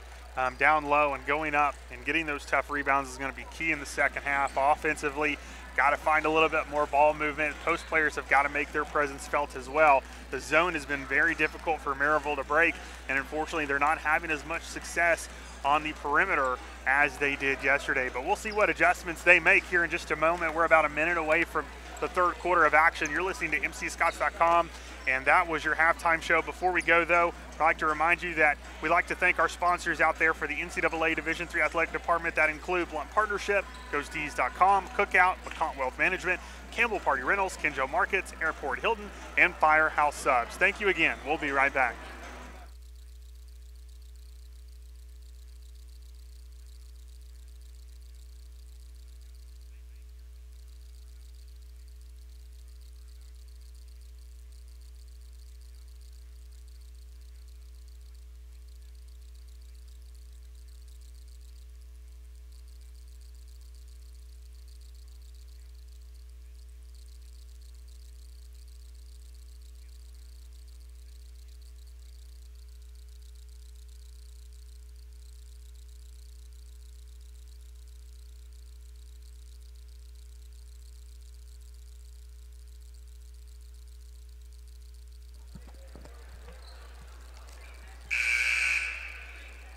down low and going up and getting those tough rebounds is going to be key in the second half. Offensively, got to find a little bit more ball movement. Post players have got to make their presence felt as well. The zone has been very difficult for Maryville to break, and unfortunately they're not having as much success on the perimeter as they did yesterday. But we'll see what adjustments they make here in just a moment. We're about a minute away from the third quarter of action. You're listening to MCScotts.com, and that was your halftime show. Before we go, though, I'd like to remind you that we like to thank our sponsors out there for the NCAA Division III Athletic Department. That include Blunt Partnership, GoStees.com, Cookout, McCont Wealth Management, Campbell Party Rentals, Kinjo Markets, Airport Hilton, and Firehouse Subs. Thank you again. We'll be right back.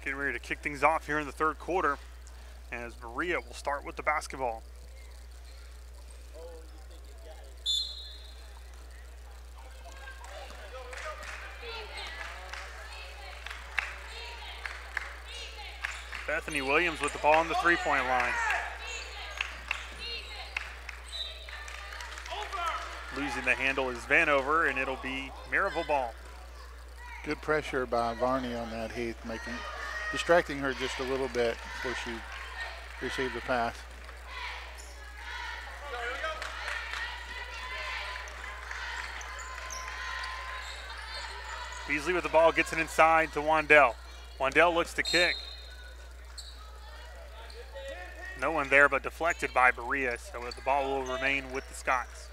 Getting ready to kick things off here in the third quarter as Berea will start with the basketball. Bethany Williams with the ball on the three-point line. Losing the handle is Vanover, and it'll be Maryville ball. Good pressure by Varney on that, Heath, distracting her just a little bit before she received the pass. Beasley with the ball, gets it inside to Wandell. Wandell looks to kick. No one there, but deflected by Berea, so the ball will remain with the Scots.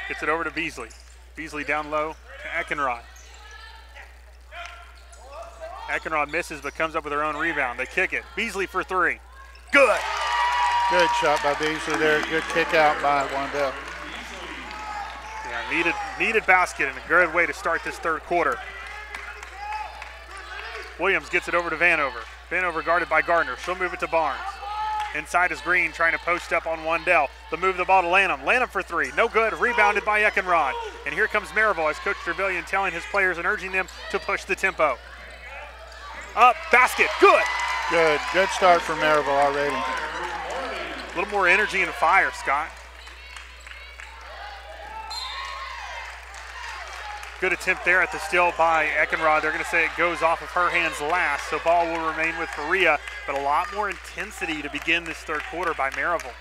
Gets it over to Beasley. Beasley down low to Eckenrod. Eckenrod misses but comes up with her own rebound. They kick it. Beasley for three. Good. Good shot by Beasley there. Good kick out by Wandell. Yeah, needed basket and a good way to start this third quarter. Williams gets it over to Vanover. Vanover guarded by Gardner. She'll move it to Barnes. Inside is Green trying to post up on Wandell. They'll move the ball to Lanham. Lanham for three. No good. Rebounded by Eckenrod. And here comes Maryville as Coach Trevelyan telling his players and urging them to push the tempo. Up, basket. Good. Good start for Maryville already. A little more energy and fire, Scott. Good attempt there at the steal by Eckenrod. They're going to say it goes off of her hands last, so ball will remain with Berea, but a lot more intensity to begin this third quarter by Maryville.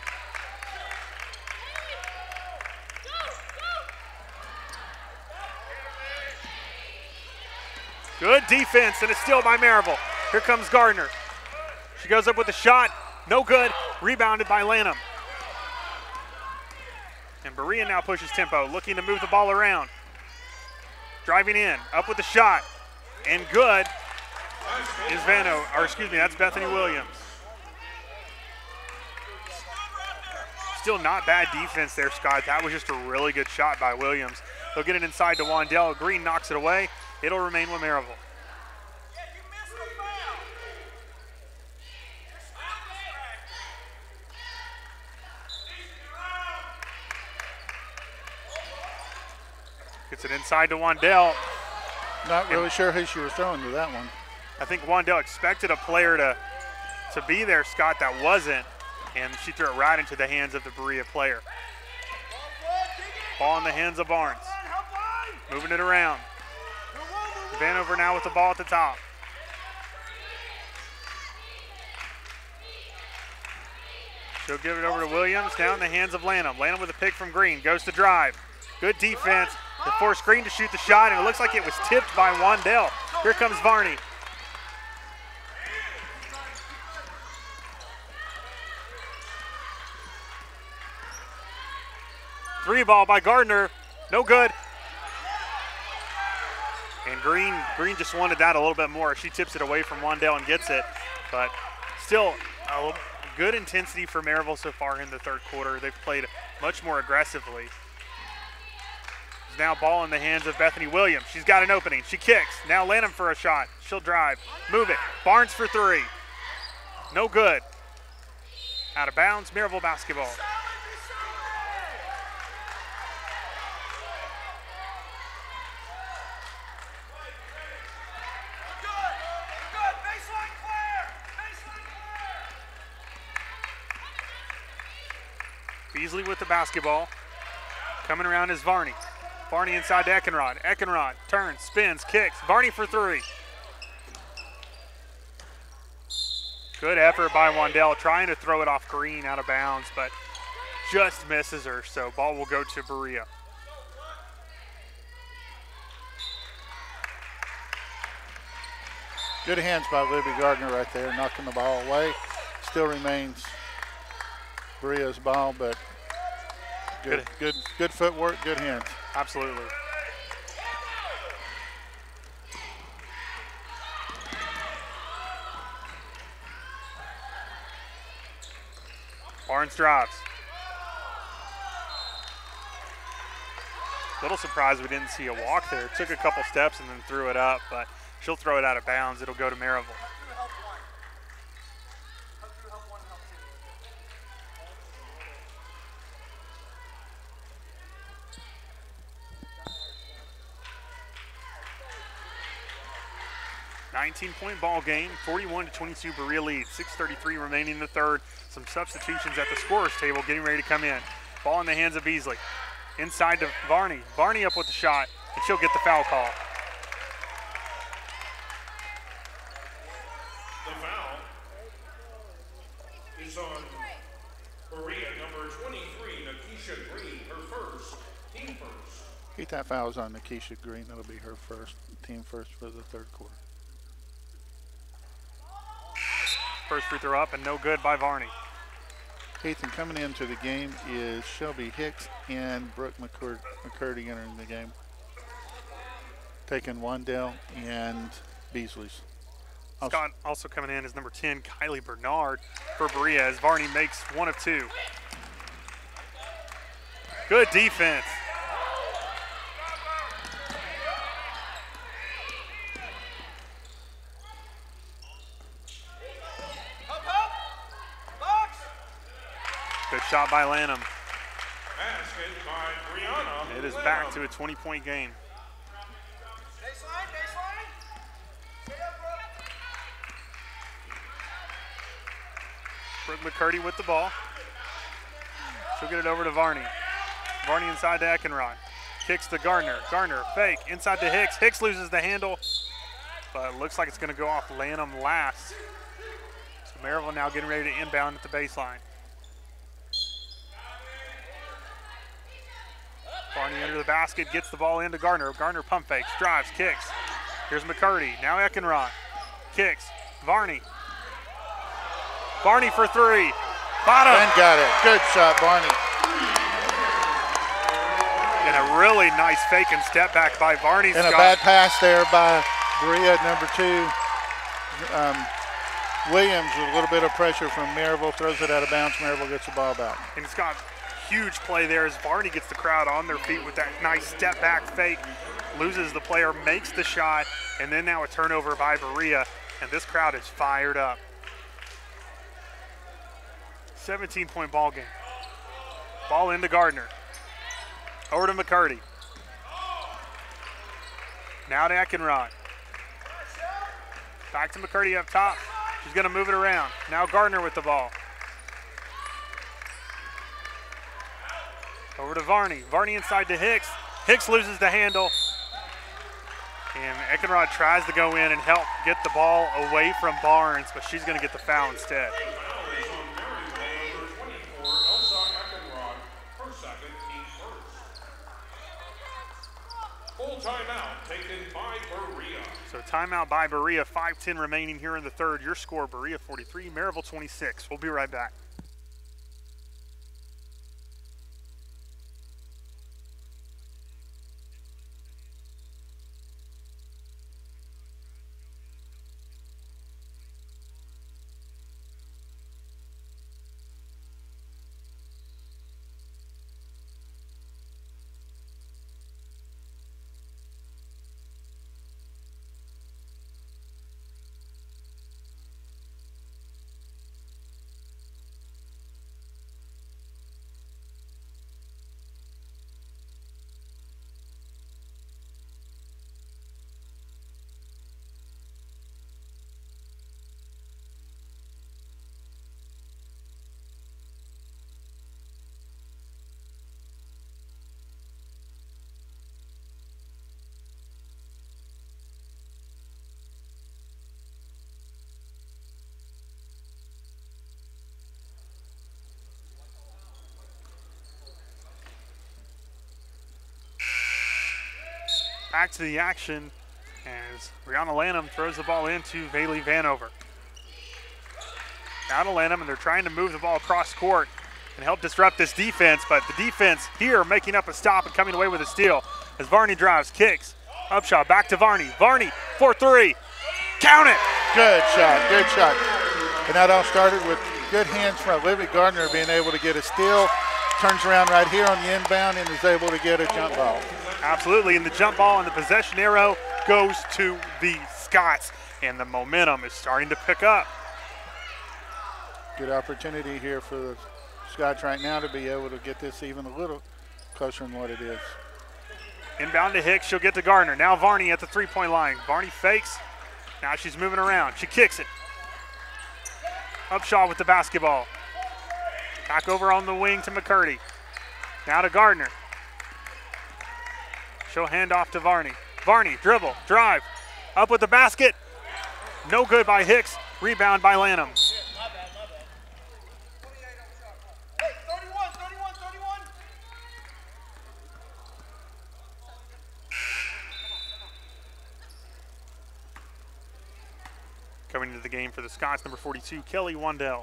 Good defense and a steal by Maryville. Here comes Gardner. She goes up with a shot. No good. Rebounded by Lanham. And Berea now pushes tempo, looking to move the ball around. Driving in, up with the shot, and good is that's Bethany Williams. Still not bad defense there, Scott. That was just a really good shot by Williams. They'll get it inside to Wandell. Green knocks it away. It'll remain with Maryville. Gets it inside to Wandell. Not really sure who she was throwing to that one. I think Wandell expected a player to be there, Scott, that wasn't, and she threw it right into the hands of the Berea player. Ball in the hands of Barnes. Moving it around. Vanover now with the ball at the top. She'll give it over to Williams, down in the hands of Lanham. Lanham with a pick from Green, goes to drive. Good defense. They forced Green to shoot the shot, and it looks like it was tipped by Wandell. Here comes Varney. Three ball by Gardner. No good. And Green just wanted that a little bit more. She tips it away from Wandell and gets it. But still, a good intensity for Maryville so far in the third quarter. They've played much more aggressively. Now ball in the hands of Bethany Williams. She's got an opening. She kicks. Now Lanham for a shot. She'll drive. Move it. Barnes for three. No good. Out of bounds. Maryville basketball. Beasley with the basketball. Coming around is Varney. Varney inside to Eckenrod. Eckenrod turns, spins, kicks. Varney for three. Good effort by Wandell, trying to throw it off Green out of bounds, but just misses her, so ball will go to Berea. Good hands by Libby Gardner right there, knocking the ball away. Still remains Berea's ball, but good footwork, good hands. Absolutely. Barnes drives. Little surprised we didn't see a walk there. Took a couple steps and then threw it up, but she'll throw it out of bounds. It'll go to Maryville. .point ball game, 41-22 Berea lead. 6:33 remaining in the third. Some substitutions at the scorer's table getting ready to come in. Ball in the hands of Beasley. Inside to Varney. Varney up with the shot, and she'll get the foul call. The foul is on Berea, number 23, Nakisha Green, her first, team first. Keep that foul on Nakisha Green. That'll be her first, team first for the third quarter. First free throw up and no good by Varney. Keith, and coming into the game is Shelby Hicks and Brooke McCurdy entering the game. Taking Wandell and Beasley's. Scott also coming in is number 10, Kylie Bernard for Berea as Varney makes one of two. Good defense. Good shot by Lanham. Basket by Brianna. It is back to a 20-point game. Brooke McCurdy with the ball. She'll get it over to Varney. Varney inside to Eckenrod. Kicks to Gardner. Gardner fake inside to Hicks. Hicks loses the handle, but it looks like it's going to go off Lanham last. So Maryville now getting ready to inbound at the baseline. Varney under the basket, gets the ball into Gardner. Gardner pump fakes, drives, kicks. Here's McCurdy, now Eckenrod. Kicks, Varney. Varney for three. Bottom. And got it. Good shot, Varney. And a really nice fake and step back by Varney. And a bad pass there by Berea, number 2. Williams with a little bit of pressure from Maryville, throws it out of bounds. Maryville gets the ball back. And Scott, huge play there as Varney gets the crowd on their feet with that nice step back fake. Loses the player, makes the shot, and then now a turnover by Berea. And this crowd is fired up. 17-point ball game. Ball into Gardner. Over to McCurdy. Now to Eckenrod. Back to McCurdy up top. She's going to move it around. Now Gardner with the ball. Over to Varney. Varney inside to Hicks. Hicks loses the handle. And Eckenrod tries to go in and help get the ball away from Barnes, but she's going to get the foul instead. Full timeout taken by Berea. So timeout by Berea, 5:10 remaining here in the third. Your score, Berea 43, Maryville 26. We'll be right back. Back to the action as Brianna Lanham throws the ball into Bailey Vanover. Now to Lanham, and they're trying to move the ball across court and help disrupt this defense, but the defense here making up a stop and coming away with a steal as Varney drives, kicks, up shot, back to Varney. Varney for three. Count it! Good shot, good shot. And that all started with good hands from Olivia Gardner being able to get a steal, turns around right here on the inbound and is able to get a jump ball. Absolutely, and the jump ball and the possession arrow goes to the Scots, and the momentum is starting to pick up. Good opportunity here for the Scots right now to be able to get this even a little closer than what it is. Inbound to Hicks, she'll get to Gardner. Now Varney at the three-point line. Varney fakes, now she's moving around. She kicks it. Upshaw with the basketball. Back over on the wing to McCurdy. Now to Gardner. She'll hand off to Varney. Varney, dribble, drive, up with the basket. No good by Hicks. Rebound by Lanham. Coming into the game for the Scots, number 42, Kelly Wandell.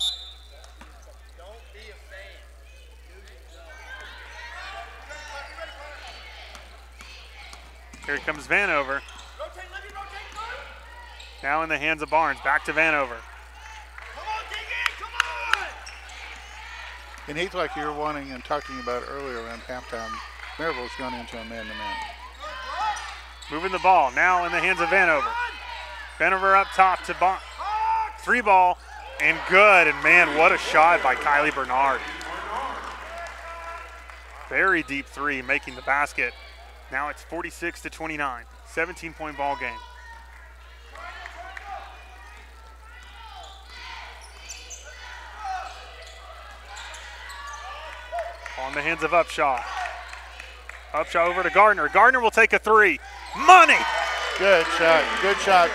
Here comes Vanover. Now in the hands of Barnes. Back to Vanover. And he's like you were wanting and talking about earlier around halftime. Maryville's gone into a man-to-man. Moving the ball. Now in the hands of Vanover. Vanover up top to Barnes. Three ball and good. And man, what a shot by Kylie Bernard. Very deep three, making the basket. Now it's 46-29, 17-point ball game. On the hands of Upshaw. Upshaw over to Gardner. Gardner will take a three. Money! Good shot, good shot.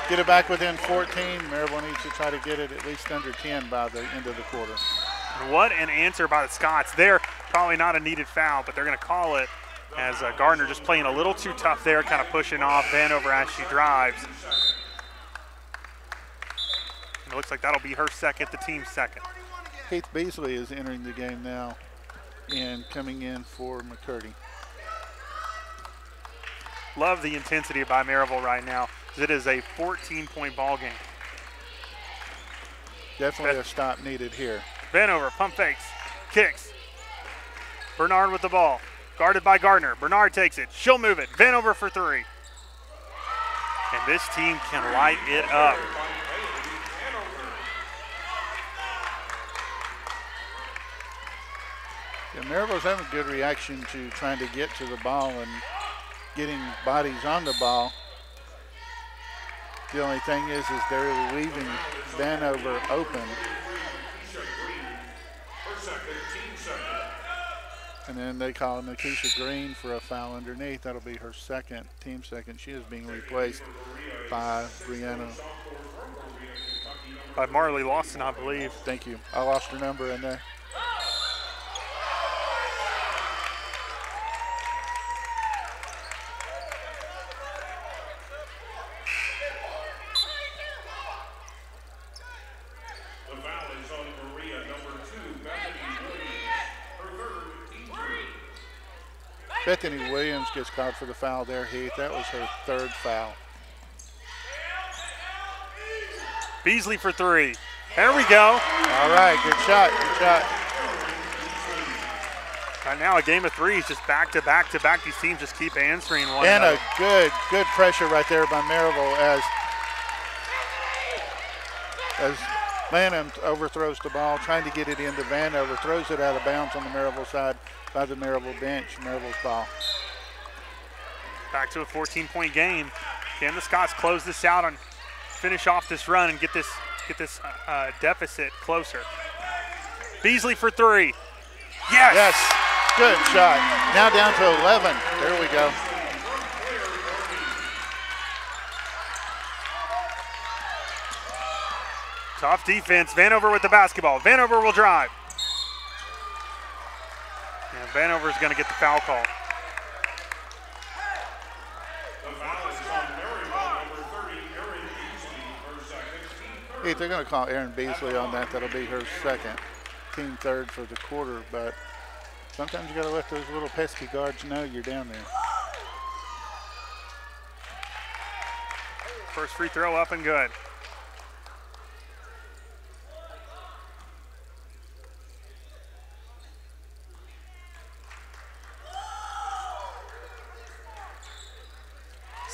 Get it back within 14. Maryville needs to try to get it at least under 10 by the end of the quarter. What an answer by the Scots. There, probably not a needed foul, but they're going to call it as Gardner just playing a little too tough there, kind of pushing off Vanover as she drives. It looks like that'll be her second, the team's second. Keith Beasley is entering the game now and coming in for McCurdy. Love the intensity by Maryville right now. It is a 14-point ball game. Definitely a stop needed here. Vanover, pump fakes, kicks. Bernard with the ball. Guarded by Gardner. Bernard takes it. She'll move it. Vanover for three. And this team can light it up. Yeah, Maryville's having a good reaction to trying to get to the ball and getting bodies on the ball. The only thing is they're leaving Vanover open. And then they call Nikisha Green for a foul underneath. That'll be her second, team second. She is being replaced by Brianna. By Marley Lawson, I believe. Thank you. I lost her number in there. The foul is on Berea, number 2, Bethany Williams. Her third, team 3. Bethany Williams gets called for the foul there, Heath. That was her third foul. Beasley for three. There we go. All right, good shot, good shot. Right now, a game of threes, just back to back to back. These teams just keep answering one And another. a good pressure right there by Maryville as Lanham overthrows the ball, trying to get it into Vanover, throws it out of bounds on the Maryville side by the Maryville bench. Maryville's ball. Back to a 14-point game. Can the Scots close this out and finish off this run and get this deficit closer? Beasley for three. Yes. Yes. Good shot. Now down to 11. There we go. Tough defense. Vanover with the basketball. Vanover will drive. And Vanover's going to get the foul call. The foul is on Maryville, number 30, Erin Beasley, her second, team 3. Hey, they're going to call Erin Beasley on that. That'll be her second, team third for the quarter. But sometimes you got to let those little pesky guards know you're down there. First free throw up and good.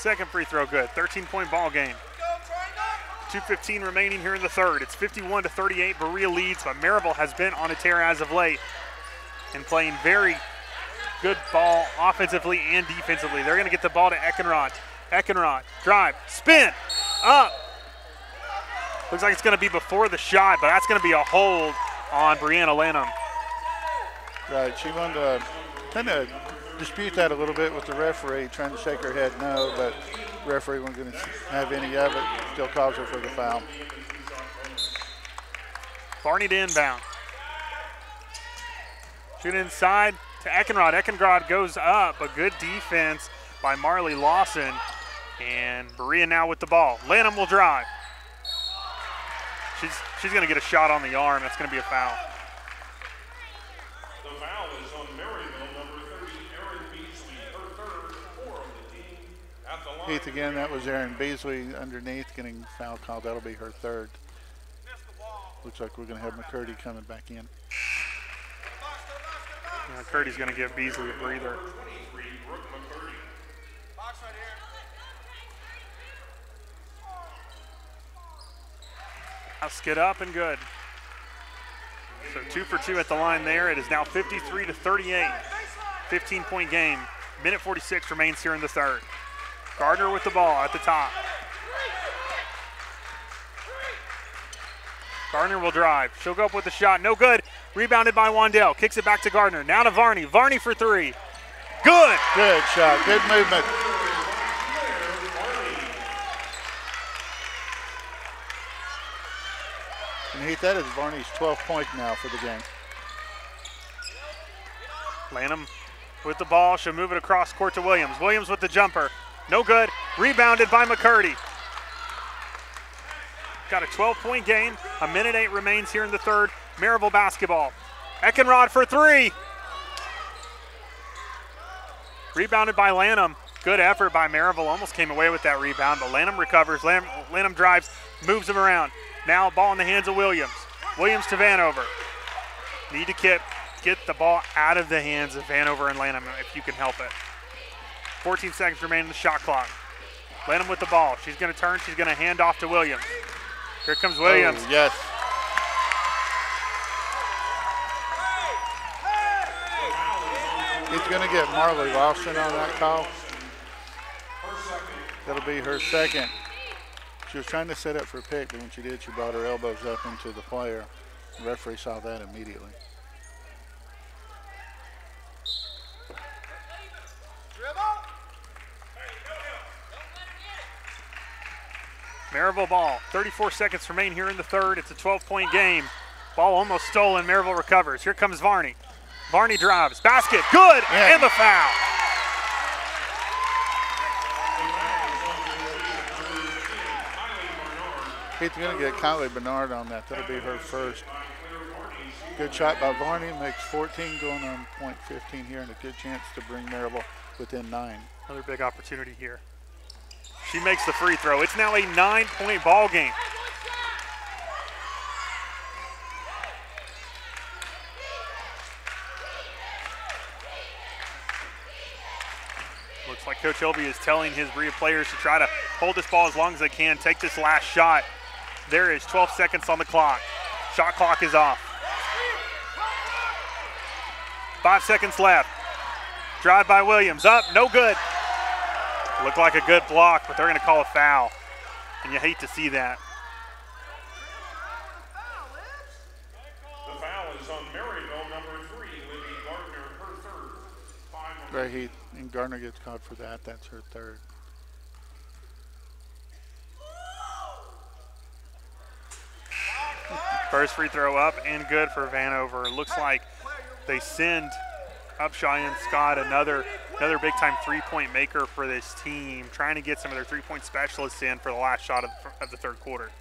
Second free throw good. 13-point ball game. 2:15 remaining here in the third. It's 51-38. Berea leads, but Maryville has been on a tear as of late and playing very good ball offensively and defensively. They're going to get the ball to Eckenrod. Eckenrod, drive, spin, up. Looks like it's going to be before the shot, but that's going to be a hold on Brianna Lanham. Right, she wanted to kind of dispute that a little bit with the referee, trying to shake her head no, but the referee wasn't going to have any of it, still calls her for the foul. Barney to inbound. Shoot inside to Eckenrod. Eckenrod goes up, but good defense by Marley Lawson. And Berea now with the ball. Lanham will drive. She's going to get a shot on the arm. That's going to be a foul. The foul is on Maryville, number 30, Erin Beasley, her third, 4 on the team at the line. Heath again, that was Erin Beasley underneath getting foul called. That'll be her third. Looks like we're going to have McCurdy coming back in. Yeah, McCurdy's going to give Beasley a breather. House get up and good. So 2 for 2 at the line there. It is now 53-38. 15-point game. Minute 46 remains here in the third. Gardner with the ball at the top. Gardner will drive. She'll go up with the shot. No good. Rebounded by Wandell. Kicks it back to Gardner. Now to Varney. Varney for 3. Good. Good shot. Good movement. And Heath, that is Varney's 12th point now for the game. Lanham with the ball. She'll move it across court to Williams. Williams with the jumper. No good. Rebounded by McCurdy. Got a 12-point game. A minute 8 remains here in the third. Maryville basketball. Eckenrod for 3. Rebounded by Lanham. Good effort by Maryville. Almost came away with that rebound, but Lanham recovers. Lanham drives, moves him around. Now ball in the hands of Williams. Williams to Vanover. Need to get the ball out of the hands of Vanover and Lanham if you can help it. 14 seconds remain in the shot clock. Lanham with the ball. She's going to turn. She's going to hand off to Williams. Here comes Williams. Oh, yes. He's going to get Marley Lawson on that call. That'll be her second. She was trying to set up for a pick, but when she did, she brought her elbows up into the player. The referee saw that immediately. Maryville ball. 34 seconds remain here in the third. It's a 12-point game. Ball almost stolen. Maryville recovers. Here comes Varney. Varney drives. Basket. Good. Yeah. And the foul. He's going to get Kylie Bernard on that. That'll be her first. Good shot by Varney. Makes 14 going on point 15 here, and a good chance to bring Maryville within 9. Another big opportunity here. She makes the free throw. It's now a 9-point ball game. Looks like Coach Hilby is telling his Berea players to try to hold this ball as long as they can, take this last shot. There is 12 seconds on the clock. Shot clock is off. 5 seconds left. Drive by Williams, up, no good. Looked like a good block, but they're going to call a foul. And you hate to see that. The foul is on Maryville, number 3, Libby Gardner, her third. 5 on Right, Heath. And Gardner gets caught for that. That's her third. First free throw up and good for Vanover. Looks like they send Upshaw and Scott another big-time three-point maker for this team, trying to get some of their three-point specialists in for the last shot of the third quarter.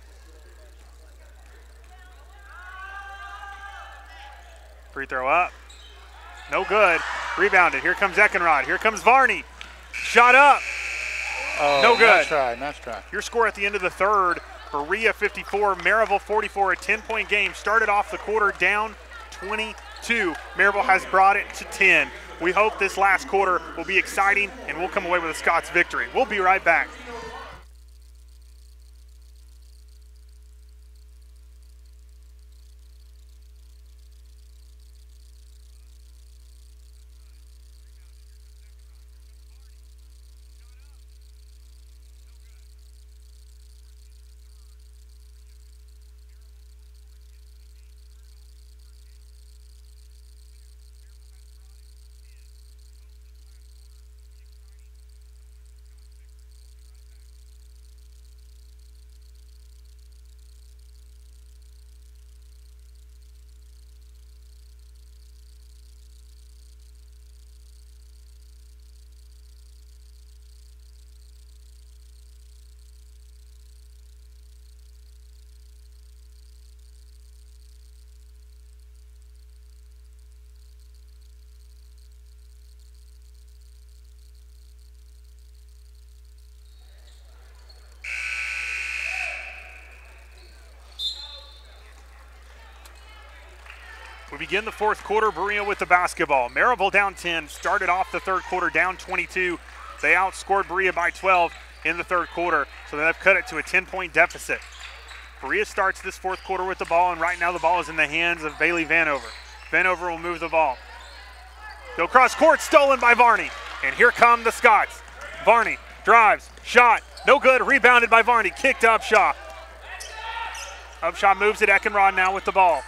Free throw up. No good. Rebounded. Here comes Eckenrod. Here comes Varney. Shot up. Oh, no good. Nice try, nice try. Your score at the end of the third, Berea 54, Maryville 44, a 10-point game. Started off the quarter down 20 2. Maryville has brought it to 10. We hope this last quarter will be exciting and we'll come away with a Scots victory. We'll be right back. We begin the fourth quarter, Berea with the basketball. Maryville down 10, started off the third quarter down 22. They outscored Berea by 12 in the third quarter, so they've cut it to a 10-point deficit. Berea starts this fourth quarter with the ball, and right now the ball is in the hands of Bailey Vanover. Vanover will move the ball. Go cross court, stolen by Varney. And here come the Scots. Varney drives, shot, no good, rebounded by Varney, kicked to Upshaw. Upshaw moves it, Eckenrod now with the ball.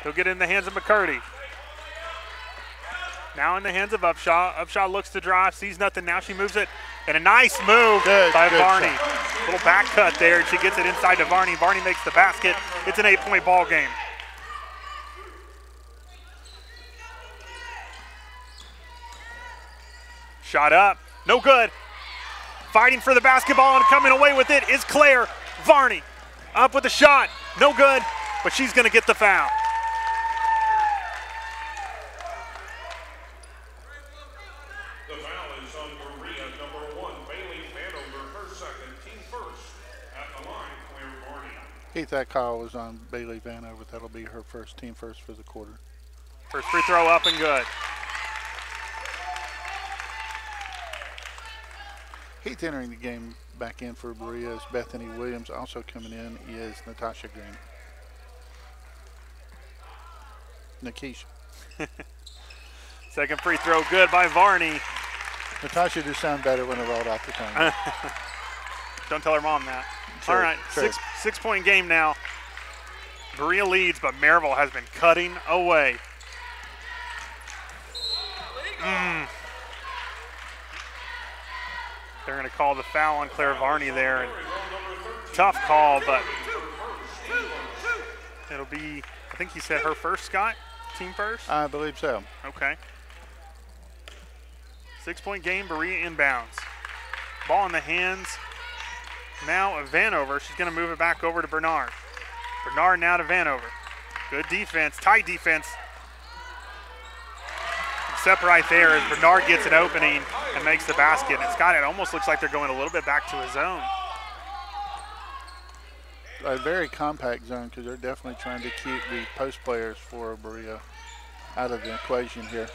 He'll get it in the hands of McCurdy. Now in the hands of Upshaw. Upshaw looks to drive, sees nothing. Now she moves it. And a nice move by Varney. Little back cut there, and she gets it inside to Varney. Varney makes the basket. It's an 8-point ball game. Shot up, no good. Fighting for the basketball and coming away with it is Claire Varney. Up with the shot, no good, but she's gonna get the foul. The foul is on Berea, number 1, Bailey Vanover, her second, team first. At the line, Claire Varney. Heath, that call was on Bailey Vanover. That'll be her first, team first for the quarter. First free throw up and good. Heath entering the game back in for Berea is Bethany Williams. Also coming in is Natasha Green. Nikisha. Second free throw good by Varney. Natasha just sound better when it rolled off the tongue. Don't tell her mom that. True, all right, true. six-point game now. Berea leads, but Maryville has been cutting away. They're going to call the foul on Claire Varney there. And tough call, but it'll be, I think he said her first, Scott? Team first? I believe so. Okay. 6-point game, Berea inbounds. Ball in the hands now of Vanover. She's going to move it back over to Bernard. Bernard now to Vanover. Good defense, tight defense. Except right there as Bernard gets an opening and makes the basket. And Scott, it almost looks like they're going a little bit back to his zone. A very compact zone because they're definitely trying to keep the post players for Berea out of the equation here.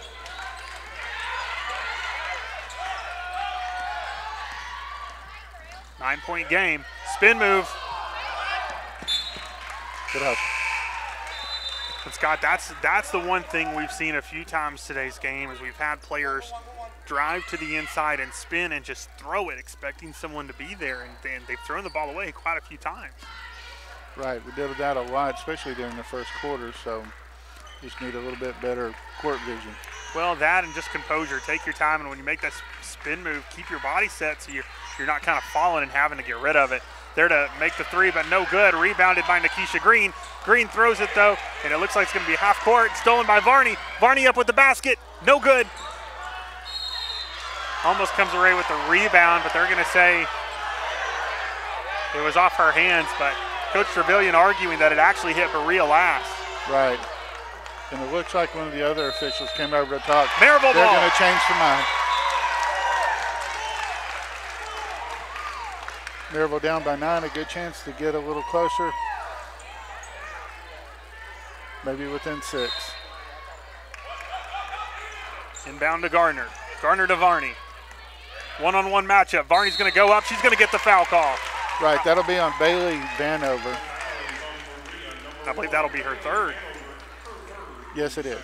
Nine-point game. Spin move. Good hustle. And Scott, that's the one thing we've seen a few times today's game is we've had players drive to the inside and spin and just throw it, expecting someone to be there, and they've thrown the ball away quite a few times. Right, we did that a lot, especially during the first quarter, so just need a little bit better court vision. Well, that and just composure. Take your time, and when you make that spin move, keep your body set so you're not kind of falling and having to get rid of it. There to make the three, but no good. Rebounded by Nikisha Green. Green throws it, though, and it looks like it's going to be half court. Stolen by Varney. Varney up with the basket. No good. Almost comes away with the rebound, but they're going to say it was off her hands, but Coach Trevelyan arguing that it actually hit Berea last. Right. And it looks like one of the other officials came over to talk. Maryville ball. They're going to change their mind. Maryville down by 9, a good chance to get a little closer. maybe within 6. Inbound to Gardner. Gardner to Varney. One-on-one matchup. Varney's going to go up. She's going to get the foul call. Right, that'll be on Bailey Vanover. I believe that'll be her 3rd. Yes, it is.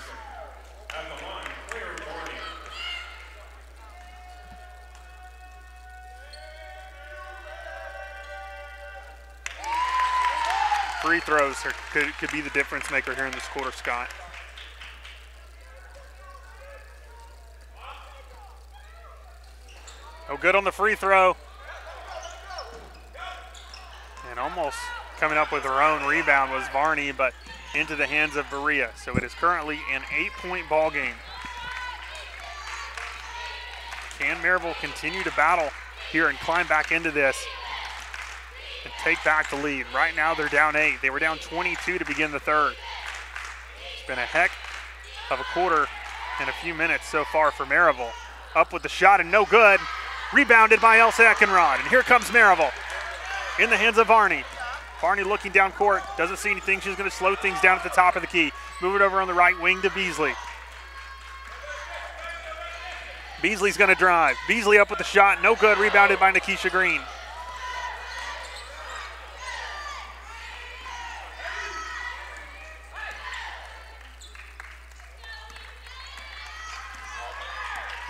Free throws could be the difference maker here in this quarter, Scott. No good on the free throw. And almost coming up with her own rebound was Varney, but into the hands of Berea. So it is currently an 8-point ball game. Can Maryville continue to battle here and climb back into this and take back the lead? Right now they're down 8. They were down 22 to begin the 3rd. It's been a heck of a quarter and a few minutes so far for Maryville. Up with the shot and no good. Rebounded by Elsa Eckenrod. And here comes Maryville in the hands of Varney. Varney looking down court, doesn't see anything. She's going to slow things down at the top of the key. Move it over on the right wing to Beasley. Beasley's going to drive. Beasley up with the shot, no good. Rebounded by Nikisha Green.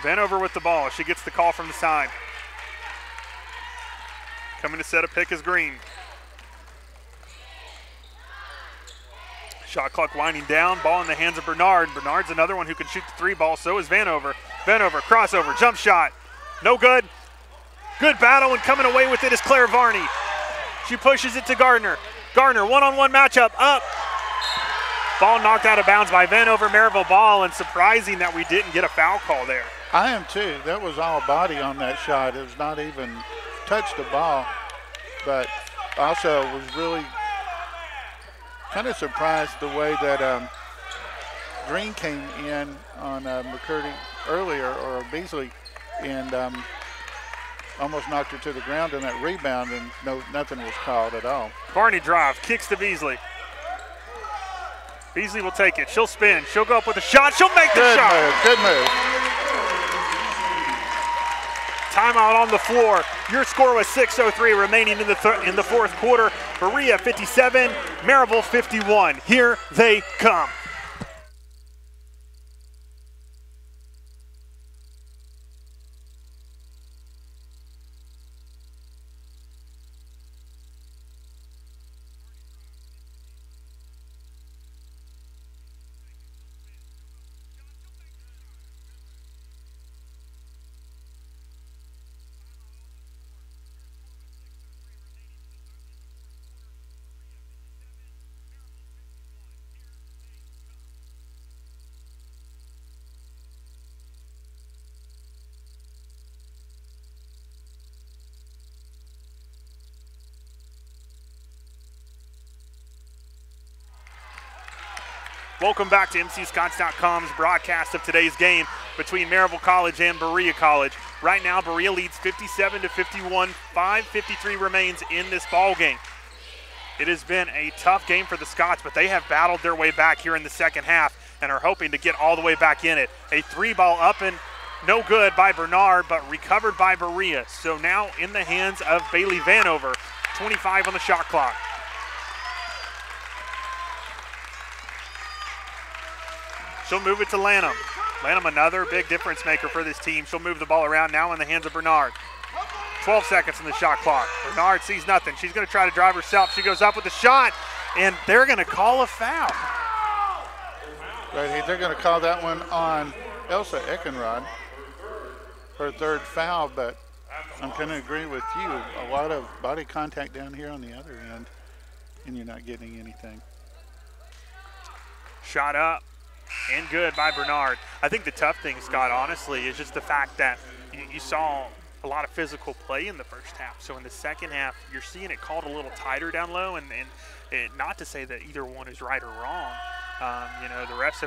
Vanover with the ball. She gets the call from the side. Coming to set a pick is Green. Shot clock winding down. Ball in the hands of Bernard. Bernard's another one who can shoot the 3 ball. So is Vanover. Vanover, crossover, jump shot. No good. Good battle, and coming away with it is Claire Varney. She pushes it to Gardner. Gardner, one-on-one matchup, up. Ball knocked out of bounds by Vanover. Maryville ball, and surprising that we didn't get a foul call there. I am too. That was all body on that shot. It was not even touched the ball, but also was really kind of surprised the way that Green came in on McCurdy earlier, or Beasley, and almost knocked her to the ground in that rebound, and nothing was called at all. Varney drive, kicks to Beasley. Beasley will take it. She'll spin. She'll go up with a shot. She'll make the shot. Good move. Timeout on the floor. Your score was 6:03 remaining in the 4th quarter. Berea 57, Maryville 51. Here they come. Welcome back to MCScots.com's broadcast of today's game between Maryville College and Berea College. Right now, Berea leads 57-51. 5:53 remains in this ball game. It has been a tough game for the Scots, but they have battled their way back here in the second half and are hoping to get all the way back in it. A 3-ball up and no good by Bernard, but recovered by Berea. So now in the hands of Bailey Vanover. 25 on the shot clock. She'll move it to Lanham. Lanham, another big difference maker for this team. She'll move the ball around now in the hands of Bernard. 12 seconds on the shot clock. Bernard sees nothing. She's going to try to drive herself. She goes up with the shot, and they're going to call a foul. Right, they're going to call that one on Elsa Eckenrod, her 3rd foul, but I'm going to agree with you. A lot of body contact down here on the other end, and you're not getting anything. Shot up. And good by Bernard. I think the tough thing, Scott, honestly, is just the fact that you saw a lot of physical play in the first half. So in the second half, you're seeing it called a little tighter down low, and not to say that either one is right or wrong. The refs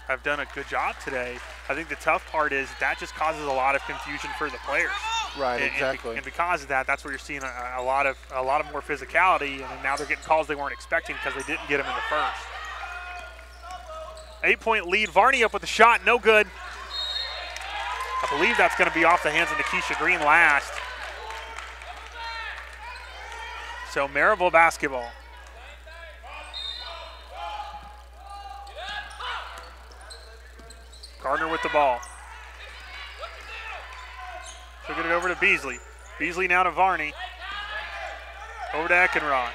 have done a good job today. I think the tough part is that just causes a lot of confusion for the players. Right, exactly. And because of that, that's where you're seeing a lot of more physicality, and now they're getting calls they weren't expecting because they didn't get them in the first. 8-point lead. Varney up with the shot, no good. I believe that's going to be off the hands of Nikisha Green last. So Maryville basketball. Gardner with the ball. She'll get it over to Beasley. Beasley now to Varney. Over to Eckenrod.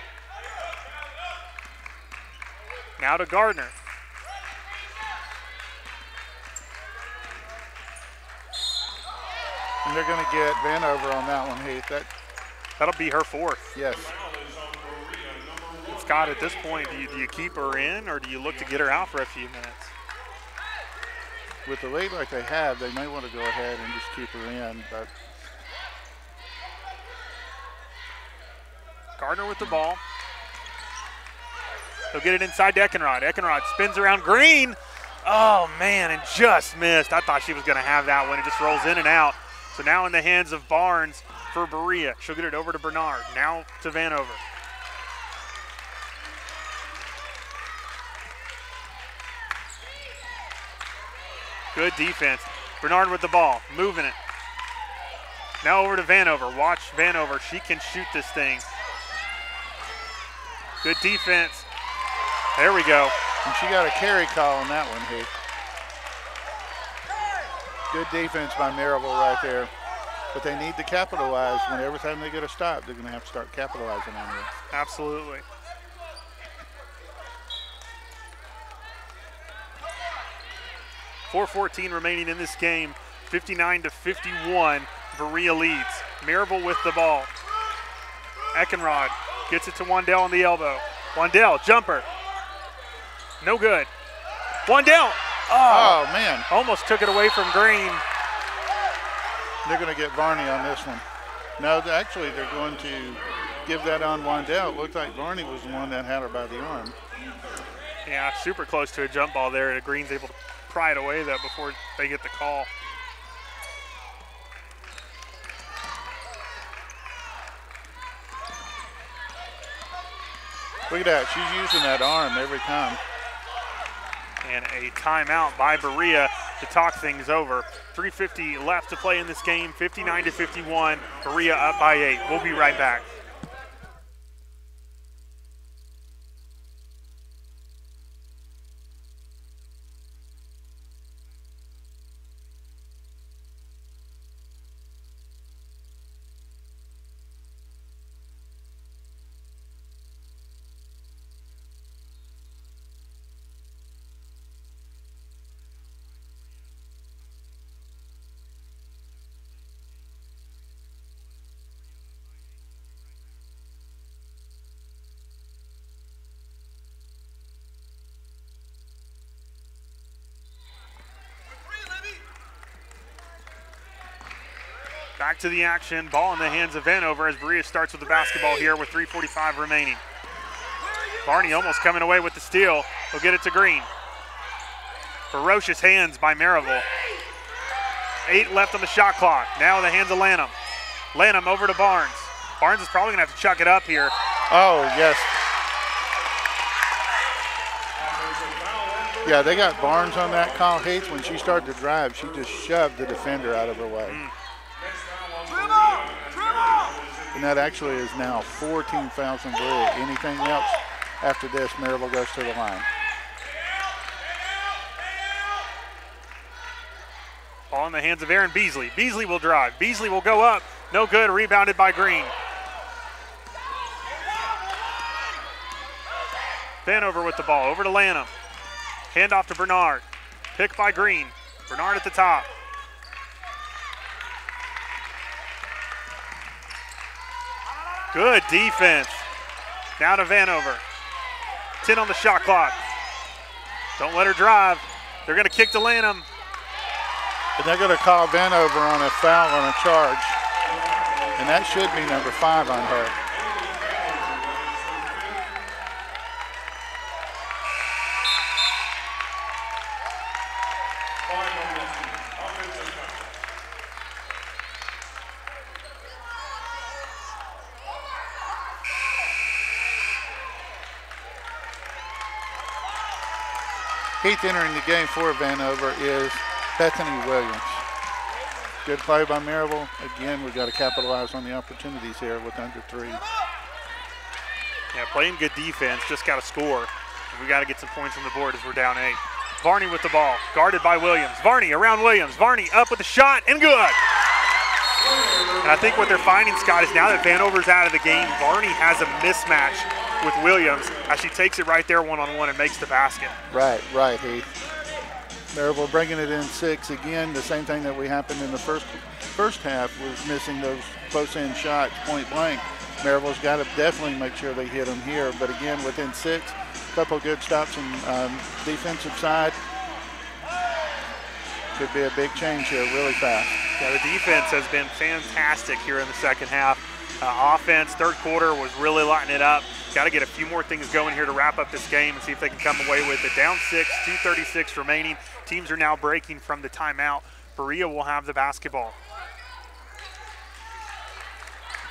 Now to Gardner. And they're going to get Vanover on that one, Heath. That'll be her fourth. Yes. Scott, at this point, do you keep her in or do you look to get her out for a few minutes? With the lead like they have, they may want to go ahead and just keep her in. But Gardner with the ball. He'll get it inside to Eckenrod. Eckenrod spins around Green. Oh, man, and just missed. I thought she was going to have that one. It just rolls in and out. So now in the hands of Barnes for Berea. She'll get it over to Bernard. Now to Vanover. Good defense. Bernard with the ball, moving it. Now over to Vanover. Watch Vanover. She can shoot this thing. Good defense. There we go. And she got a carry call on that one, Heath. Good defense by Maryville right there. But they need to capitalize. When every time they get a stop, they're going to have to start capitalizing on it. Absolutely. .4:14 remaining in this game. 59-51. Berea leads. Maryville with the ball. Eckenrod gets it to Wandell on the elbow. Wandell, jumper. No good. Wandell. Oh, man. Almost took it away from Green. They're going to get Varney on this one. No, actually, they're going to give that on Wandell. It looked like Varney was the one that had her by the arm. Yeah, super close to a jump ball there. Green's able to pry it away, though, before they get the call. Look at that. She's using that arm every time. And a timeout by Berea to talk things over. 3:50 left to play in this game. 59-51. Berea up by 8. We'll be right back. Back to the action. Ball in the hands of Vanover as Berea starts with the basketball here with 3:45 remaining. Varney almost coming away with the steal. He'll get it to Green. Ferocious hands by Maryville. 8 left on the shot clock. Now in the hands of Lanham. Lanham over to Barnes. Barnes is probably going to have to chuck it up here. Oh, yes. Yeah, they got Barnes on that call. Heath, when she started to drive, she just shoved the defender out of her way. And that actually is now 14 fouls on Berea. Anything else after this, Maryville goes to the line. Ball in the hands of Aaron Beasley. Beasley will drive. Beasley will go up. No good. Rebounded by Green. Vanover with the ball. Over to Lanham. Hand off to Bernard. Pick by Green. Bernard at the top. Good defense. Now to Vanover. 10 on the shot clock. Don't let her drive. They're going to kick to Lanham. And they're going to call Vanover on a foul on a charge. And that should be number 5 on her. Heath entering the game for Vanover is Bethany Williams. Good play by Maryville. Again, we've got to capitalize on the opportunities here with under 3. Yeah, playing good defense, just got to score. We got to get some points on the board as we're down 8. Varney with the ball, guarded by Williams. Varney around Williams. Varney up with a shot, and good. And I think what they're finding, Scott, is now that Vanover's out of the game, Varney has a mismatch with Williams as she takes it right there one-on-one and makes the basket. Right, Heath. Maryville bringing it in 6 again. The same thing that we happened in the first half was missing those close-in shots point blank. Maryville's got to definitely make sure they hit them here. But again, within 6, a couple of good stops on defensive side. Could be a big change here really fast. Yeah, the defense has been fantastic here in the second half. Offense, third quarter was really lighting it up. Got to get a few more things going here to wrap up this game and see if they can come away with it. Down 6, 2:36 remaining. Teams are now breaking from the timeout. Berea will have the basketball.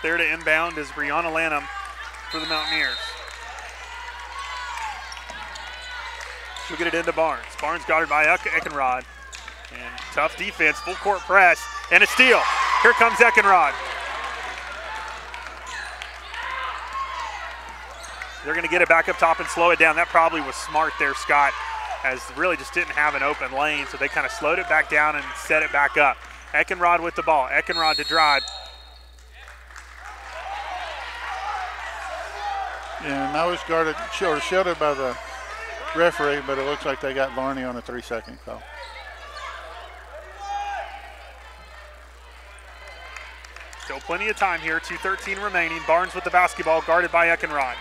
There to inbound is Brianna Lanham for the Mountaineers. She'll get it into Barnes. Barnes guarded by Eckenrod. And tough defense, full court press, and a steal. Here comes Eckenrod. They're going to get it back up top and slow it down. That probably was smart there, Scott, as really just didn't have an open lane, so they kind of slowed it back down and set it back up. Eckenrod with the ball. Eckenrod to drive. Yeah, and I was guarded, shielded by the referee, but it looks like they got Varney on a 3-second call. Still plenty of time here, 2:13 remaining. Barnes with the basketball, guarded by Eckenrod.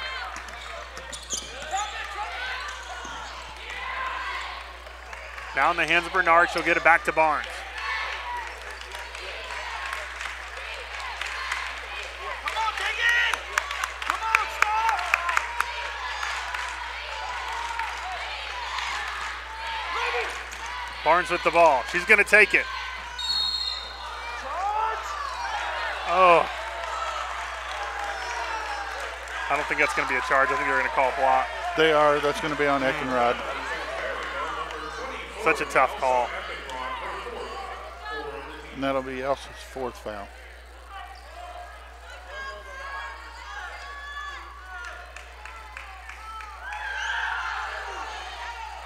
Now in the hands of Bernard, she'll get it back to Barnes. Barnes with the ball. She's going to take it. Oh. I don't think that's going to be a charge. I think they're going to call a block. They are. That's going to be on Eckenrod. Such a tough call. And that'll be Elsa's 4th foul.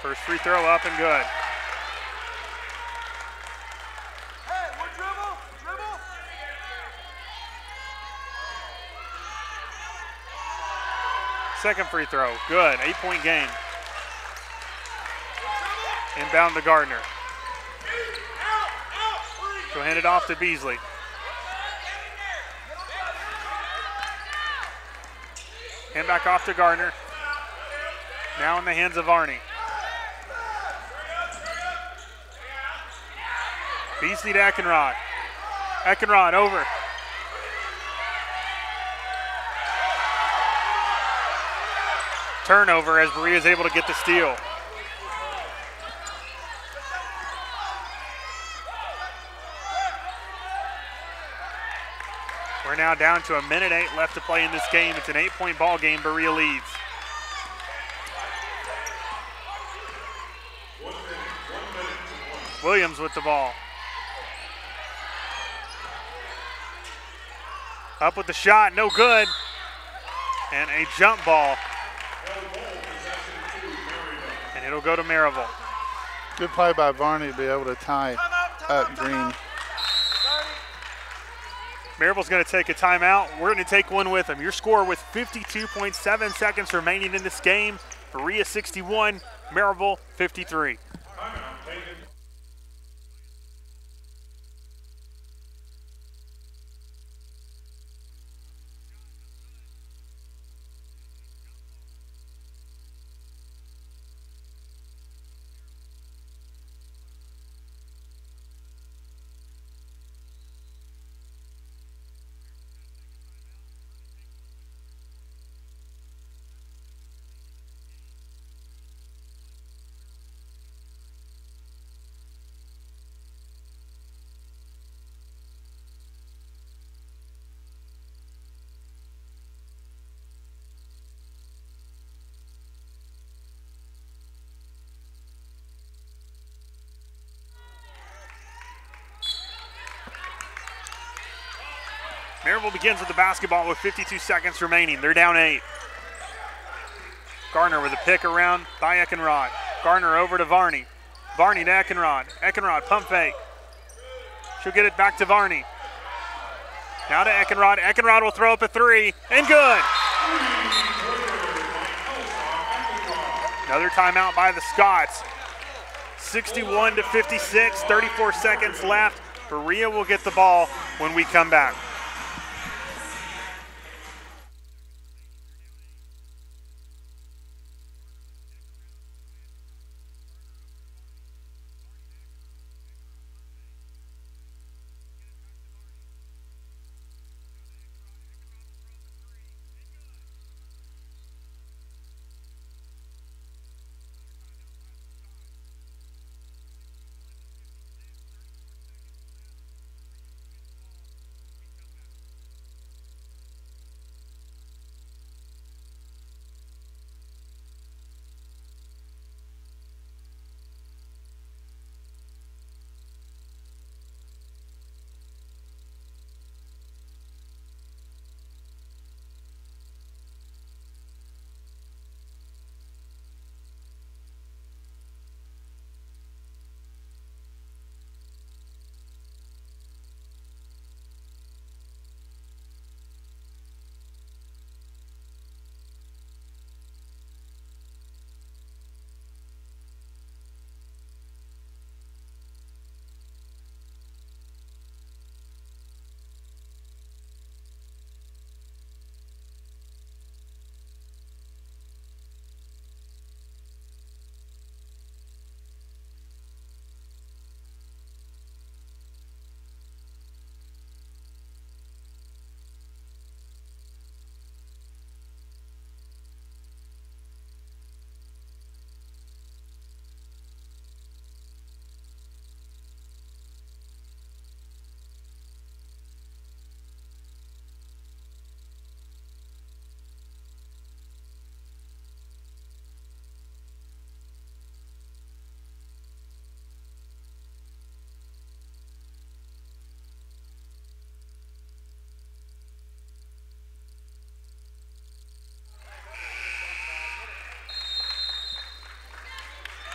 First free throw up and good. Second free throw, good, 8-point game. Inbound to Gardner. She'll hand it off to Beasley. Hand back off to Gardner. Now in the hands of Varney. Beasley to Eckenrod. Eckenrod over. Turnover as Berea is able to get the steal. We're now down to 1:08 left to play in this game. It's an 8-point ball game. Berea leads. Williams with the ball. Up with the shot, no good. And a jump ball. And it'll go to Maryville. Good play by Varney to be able to tie up Green. Maryville's going to take a timeout. We're going to take one with them. Your score with 52.7 seconds remaining in this game. Berea 61, Maryville 53. Maryville begins with the basketball with 52 seconds remaining. They're down 8. Gardner with a pick around by Eckenrod. Gardner over to Varney. Varney to Eckenrod. Eckenrod, pump fake. She'll get it back to Varney. Now to Eckenrod. Eckenrod will throw up a 3, and good. Another timeout by the Scots. 61-56, 34 seconds left. Berea will get the ball when we come back.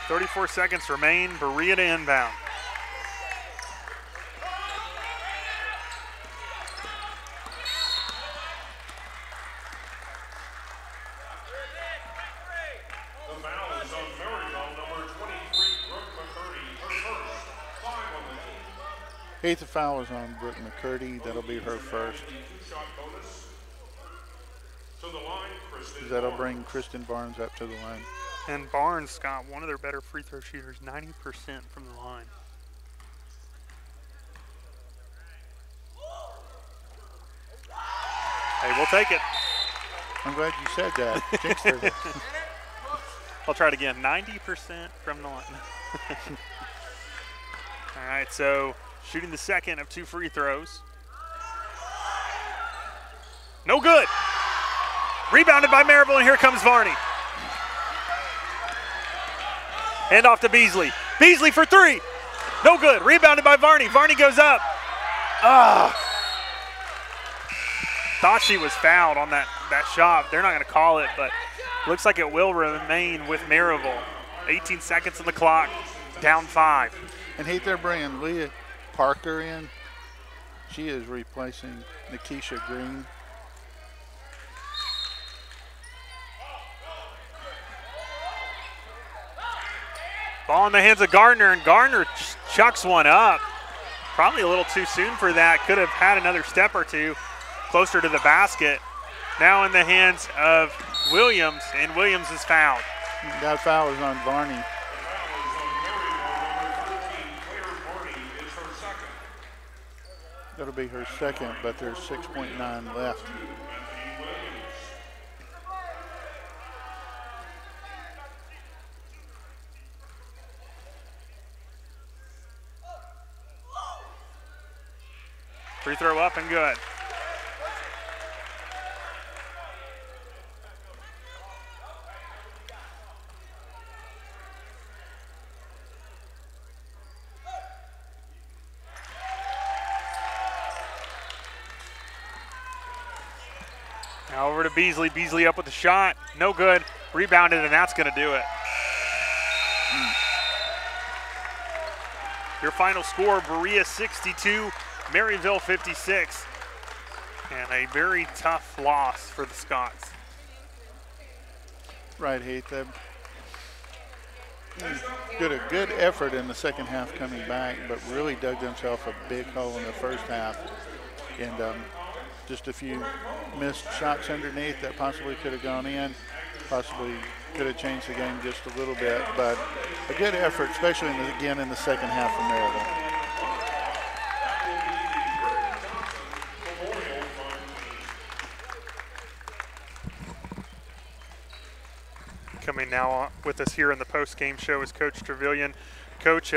.34 seconds remain. Berea to inbound. The foul is on Maryville, number 23, Brooke McCurdy, her first. 5 on the team. Eighth foul is on Brooke McCurdy. That'll be her first. Two-shot bonus. To the line, Kristen That'll Barnes. bring Kristen Barnes up to the line. And Barnes got one of their better free throw shooters, 90% from the line. Hey, we'll take it. I'm glad you said that. Jinxed her. I'll try it again. 90% from the line. All right, so shooting the second of 2 free throws. No good. Rebounded by Maryville, and here comes Varney. Hand off to Beasley. Beasley for 3. No good. Rebounded by Varney. Varney goes up. Thought she was fouled on that shot. They're not going to call it, but looks like it will remain with Maryville. 18 seconds on the clock. Down 5. And they're bringing Leah Parker in. She is replacing Nikisha Green. Ball in the hands of Gardner, and Gardner chucks one up. Probably a little too soon for that. Could have had another step or two closer to the basket. Now in the hands of Williams, and Williams is fouled. That foul is on Varney. The foul is on Maryville, number 13, Claire Varney. It's her second. That'll be her second, but there's 6.9 left. Anthony Williams. Free throw up and good. Now over to Beasley. Beasley up with the shot. No good. Rebounded, and that's going to do it. Your final score, Berea 62, Maryville 56. And a very tough loss for the Scots. Right, Heath. Did a good effort in the second half coming back, but really dug themselves a big hole in the first half. And just a few missed shots underneath that possibly could have gone in, possibly could have changed the game just a little bit. But a good effort, especially again in the second half from Maryville. Coming now with us here in the post-game show is Coach Trevelyan. Coach,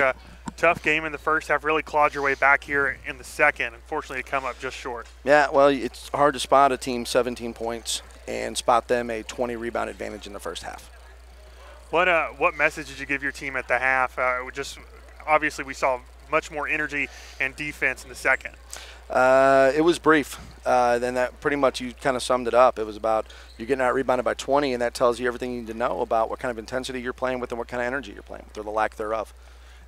tough game in the first half, really clawed your way back here in the second. Unfortunately, it come up just short. Yeah, well, it's hard to spot a team 17 points and spot them a 20 rebound advantage in the first half. What message did you give your team at the half? Just obviously we saw much more energy and defense in the second. It was brief. Then that pretty much you kind of summed it up. It was about you're getting out rebounded by 20, and that tells you everything you need to know about what kind of intensity you're playing with and what kind of energy you're playing with, or the lack thereof.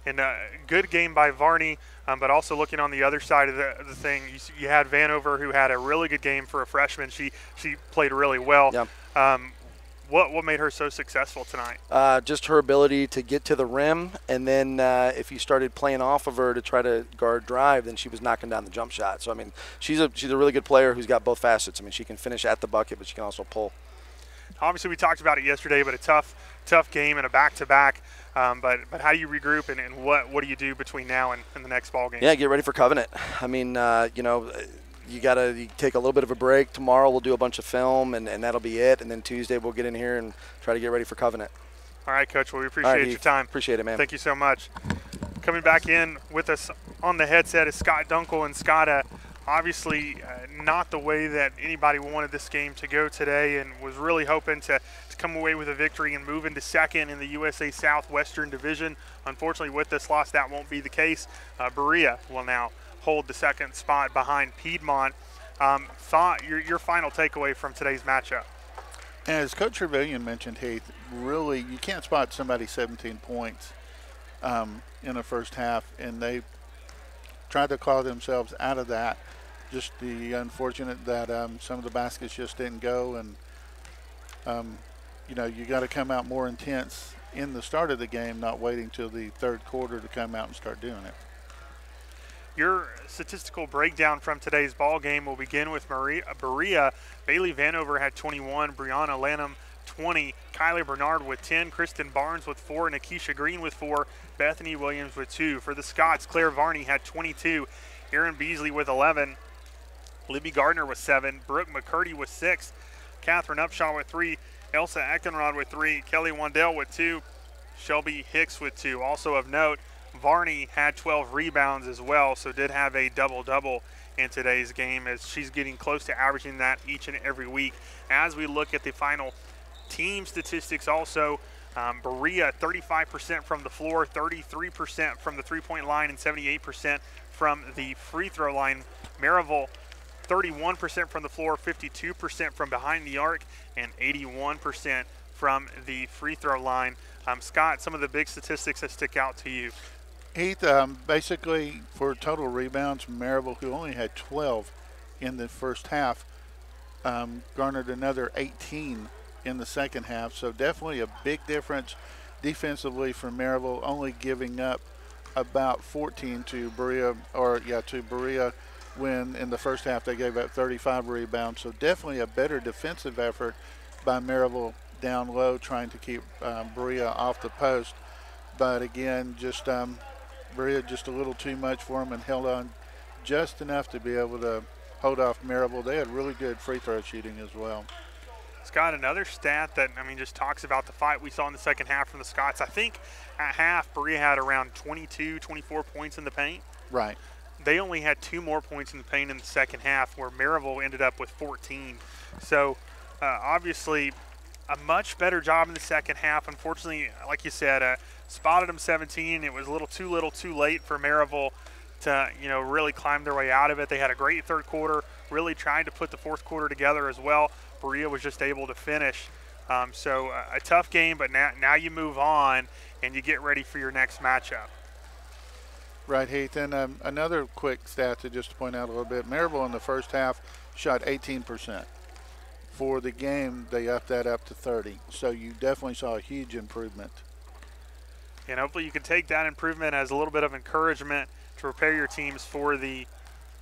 And good game by Varney, but also looking on the other side of the thing, you had Vanover, who had a really good game for a freshman. She played really well. Yeah. What made her so successful tonight? Just her ability to get to the rim, and then if you started playing off of her to try to guard drive, then she was knocking down the jump shot. So, I mean, she's a really good player who's got both facets. I mean, she can finish at the bucket, but she can also pull. Obviously, we talked about it yesterday, but a tough game and a back-to-back. But how do you regroup, and what do you do between now and the next ball game? Yeah, get ready for Covenant. I mean, you got to take a little bit of a break. Tomorrow we'll do a bunch of film, and that'll be it. And then Tuesday we'll get in here and try to get ready for Covenant. All right, Coach. Well, we appreciate your time. Appreciate it, man. Thank you so much. Coming back in with us on the headset is Scott Dunkel. And Scott, obviously not the way that anybody wanted this game to go today, and was really hoping to come away with a victory and move into second in the USA Southwestern Division. Unfortunately, with this loss, that won't be the case. Berea will now hold the second spot behind Piedmont. Your final takeaway from today's matchup? As Coach Trevelyan mentioned, Heath, really you can't spot somebody 17 points in the first half, and they tried to claw themselves out of that. Just the unfortunate that some of the baskets just didn't go, and you got to come out more intense in the start of the game, not waiting till the third quarter to come out and start doing it. Your statistical breakdown from today's ball game will begin with Berea. Bailey Vanover had 21, Brianna Lanham 20, Kylie Bernard with 10, Kristen Barnes with 4, and Akeisha Green with 4, Bethany Williams with 2. For the Scots, Claire Varney had 22, Erin Beasley with 11, Libby Gardner with 7, Brooke McCurdy with 6, Catherine Upshaw with 3, Elsa Eckenrod with 3, Kelly Wandell with 2, Shelby Hicks with 2. Also of note, Varney had 12 rebounds as well, so did have a double-double in today's game, as she's getting close to averaging that each and every week. As we look at the final team statistics also, Berea 35% from the floor, 33% from the three-point line, and 78% from the free throw line. Maryville 31% from the floor, 52% from behind the arc, and 81% from the free throw line. Scott, some of the big statistics that stick out to you. Heath, basically for total rebounds, Maryville, who only had 12 in the first half, garnered another 18 in the second half. So definitely a big difference defensively for Maryville, only giving up about 14 to Berea, when in the first half they gave up 35 rebounds. So definitely a better defensive effort by Maryville down low, trying to keep Berea off the post. But again, just Berea just a little too much for them, and held on just enough to be able to hold off Maryville. They had really good free throw shooting as well. Scott, another stat that, just talks about the fight we saw in the second half from the Scots. I think at half, Berea had around 22, 24 points in the paint. Right. They only had 2 more points in the paint in the second half, where Maryville ended up with 14. So, obviously, a much better job in the second half. Unfortunately, like you said, spotted them 17. It was a little too late for Maryville to, really climb their way out of it. They had a great third quarter, really tried to put the fourth quarter together as well. Berea was just able to finish. So a tough game, but now you move on and you get ready for your next matchup. Right, Heath. And another quick stat to just point out a little bit. Maryville in the first half shot 18%. For the game, they upped that up to 30. So you definitely saw a huge improvement. And hopefully you can take that improvement as a little bit of encouragement to prepare your teams for the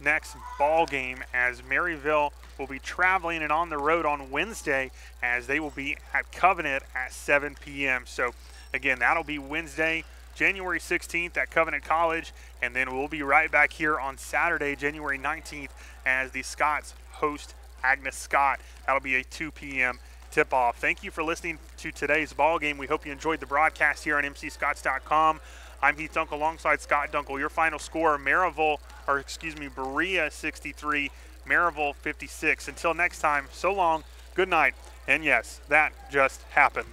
next ball game, as Maryville will be traveling and on the road on Wednesday, as they will be at Covenant at 7 p.m. So again, that'll be Wednesday, January 16th at Covenant College, and then we'll be right back here on Saturday, January 19th, as the Scots host Agnes Scott. That'll be a 2 p.m. tip-off. Thank you for listening to today's ball game. We hope you enjoyed the broadcast here on mcscots.com. I'm Heath Dunkel alongside Scott Dunkel. Your final score, Berea 63, Maryville 56. Until next time, so long, good night, and yes, that just happened.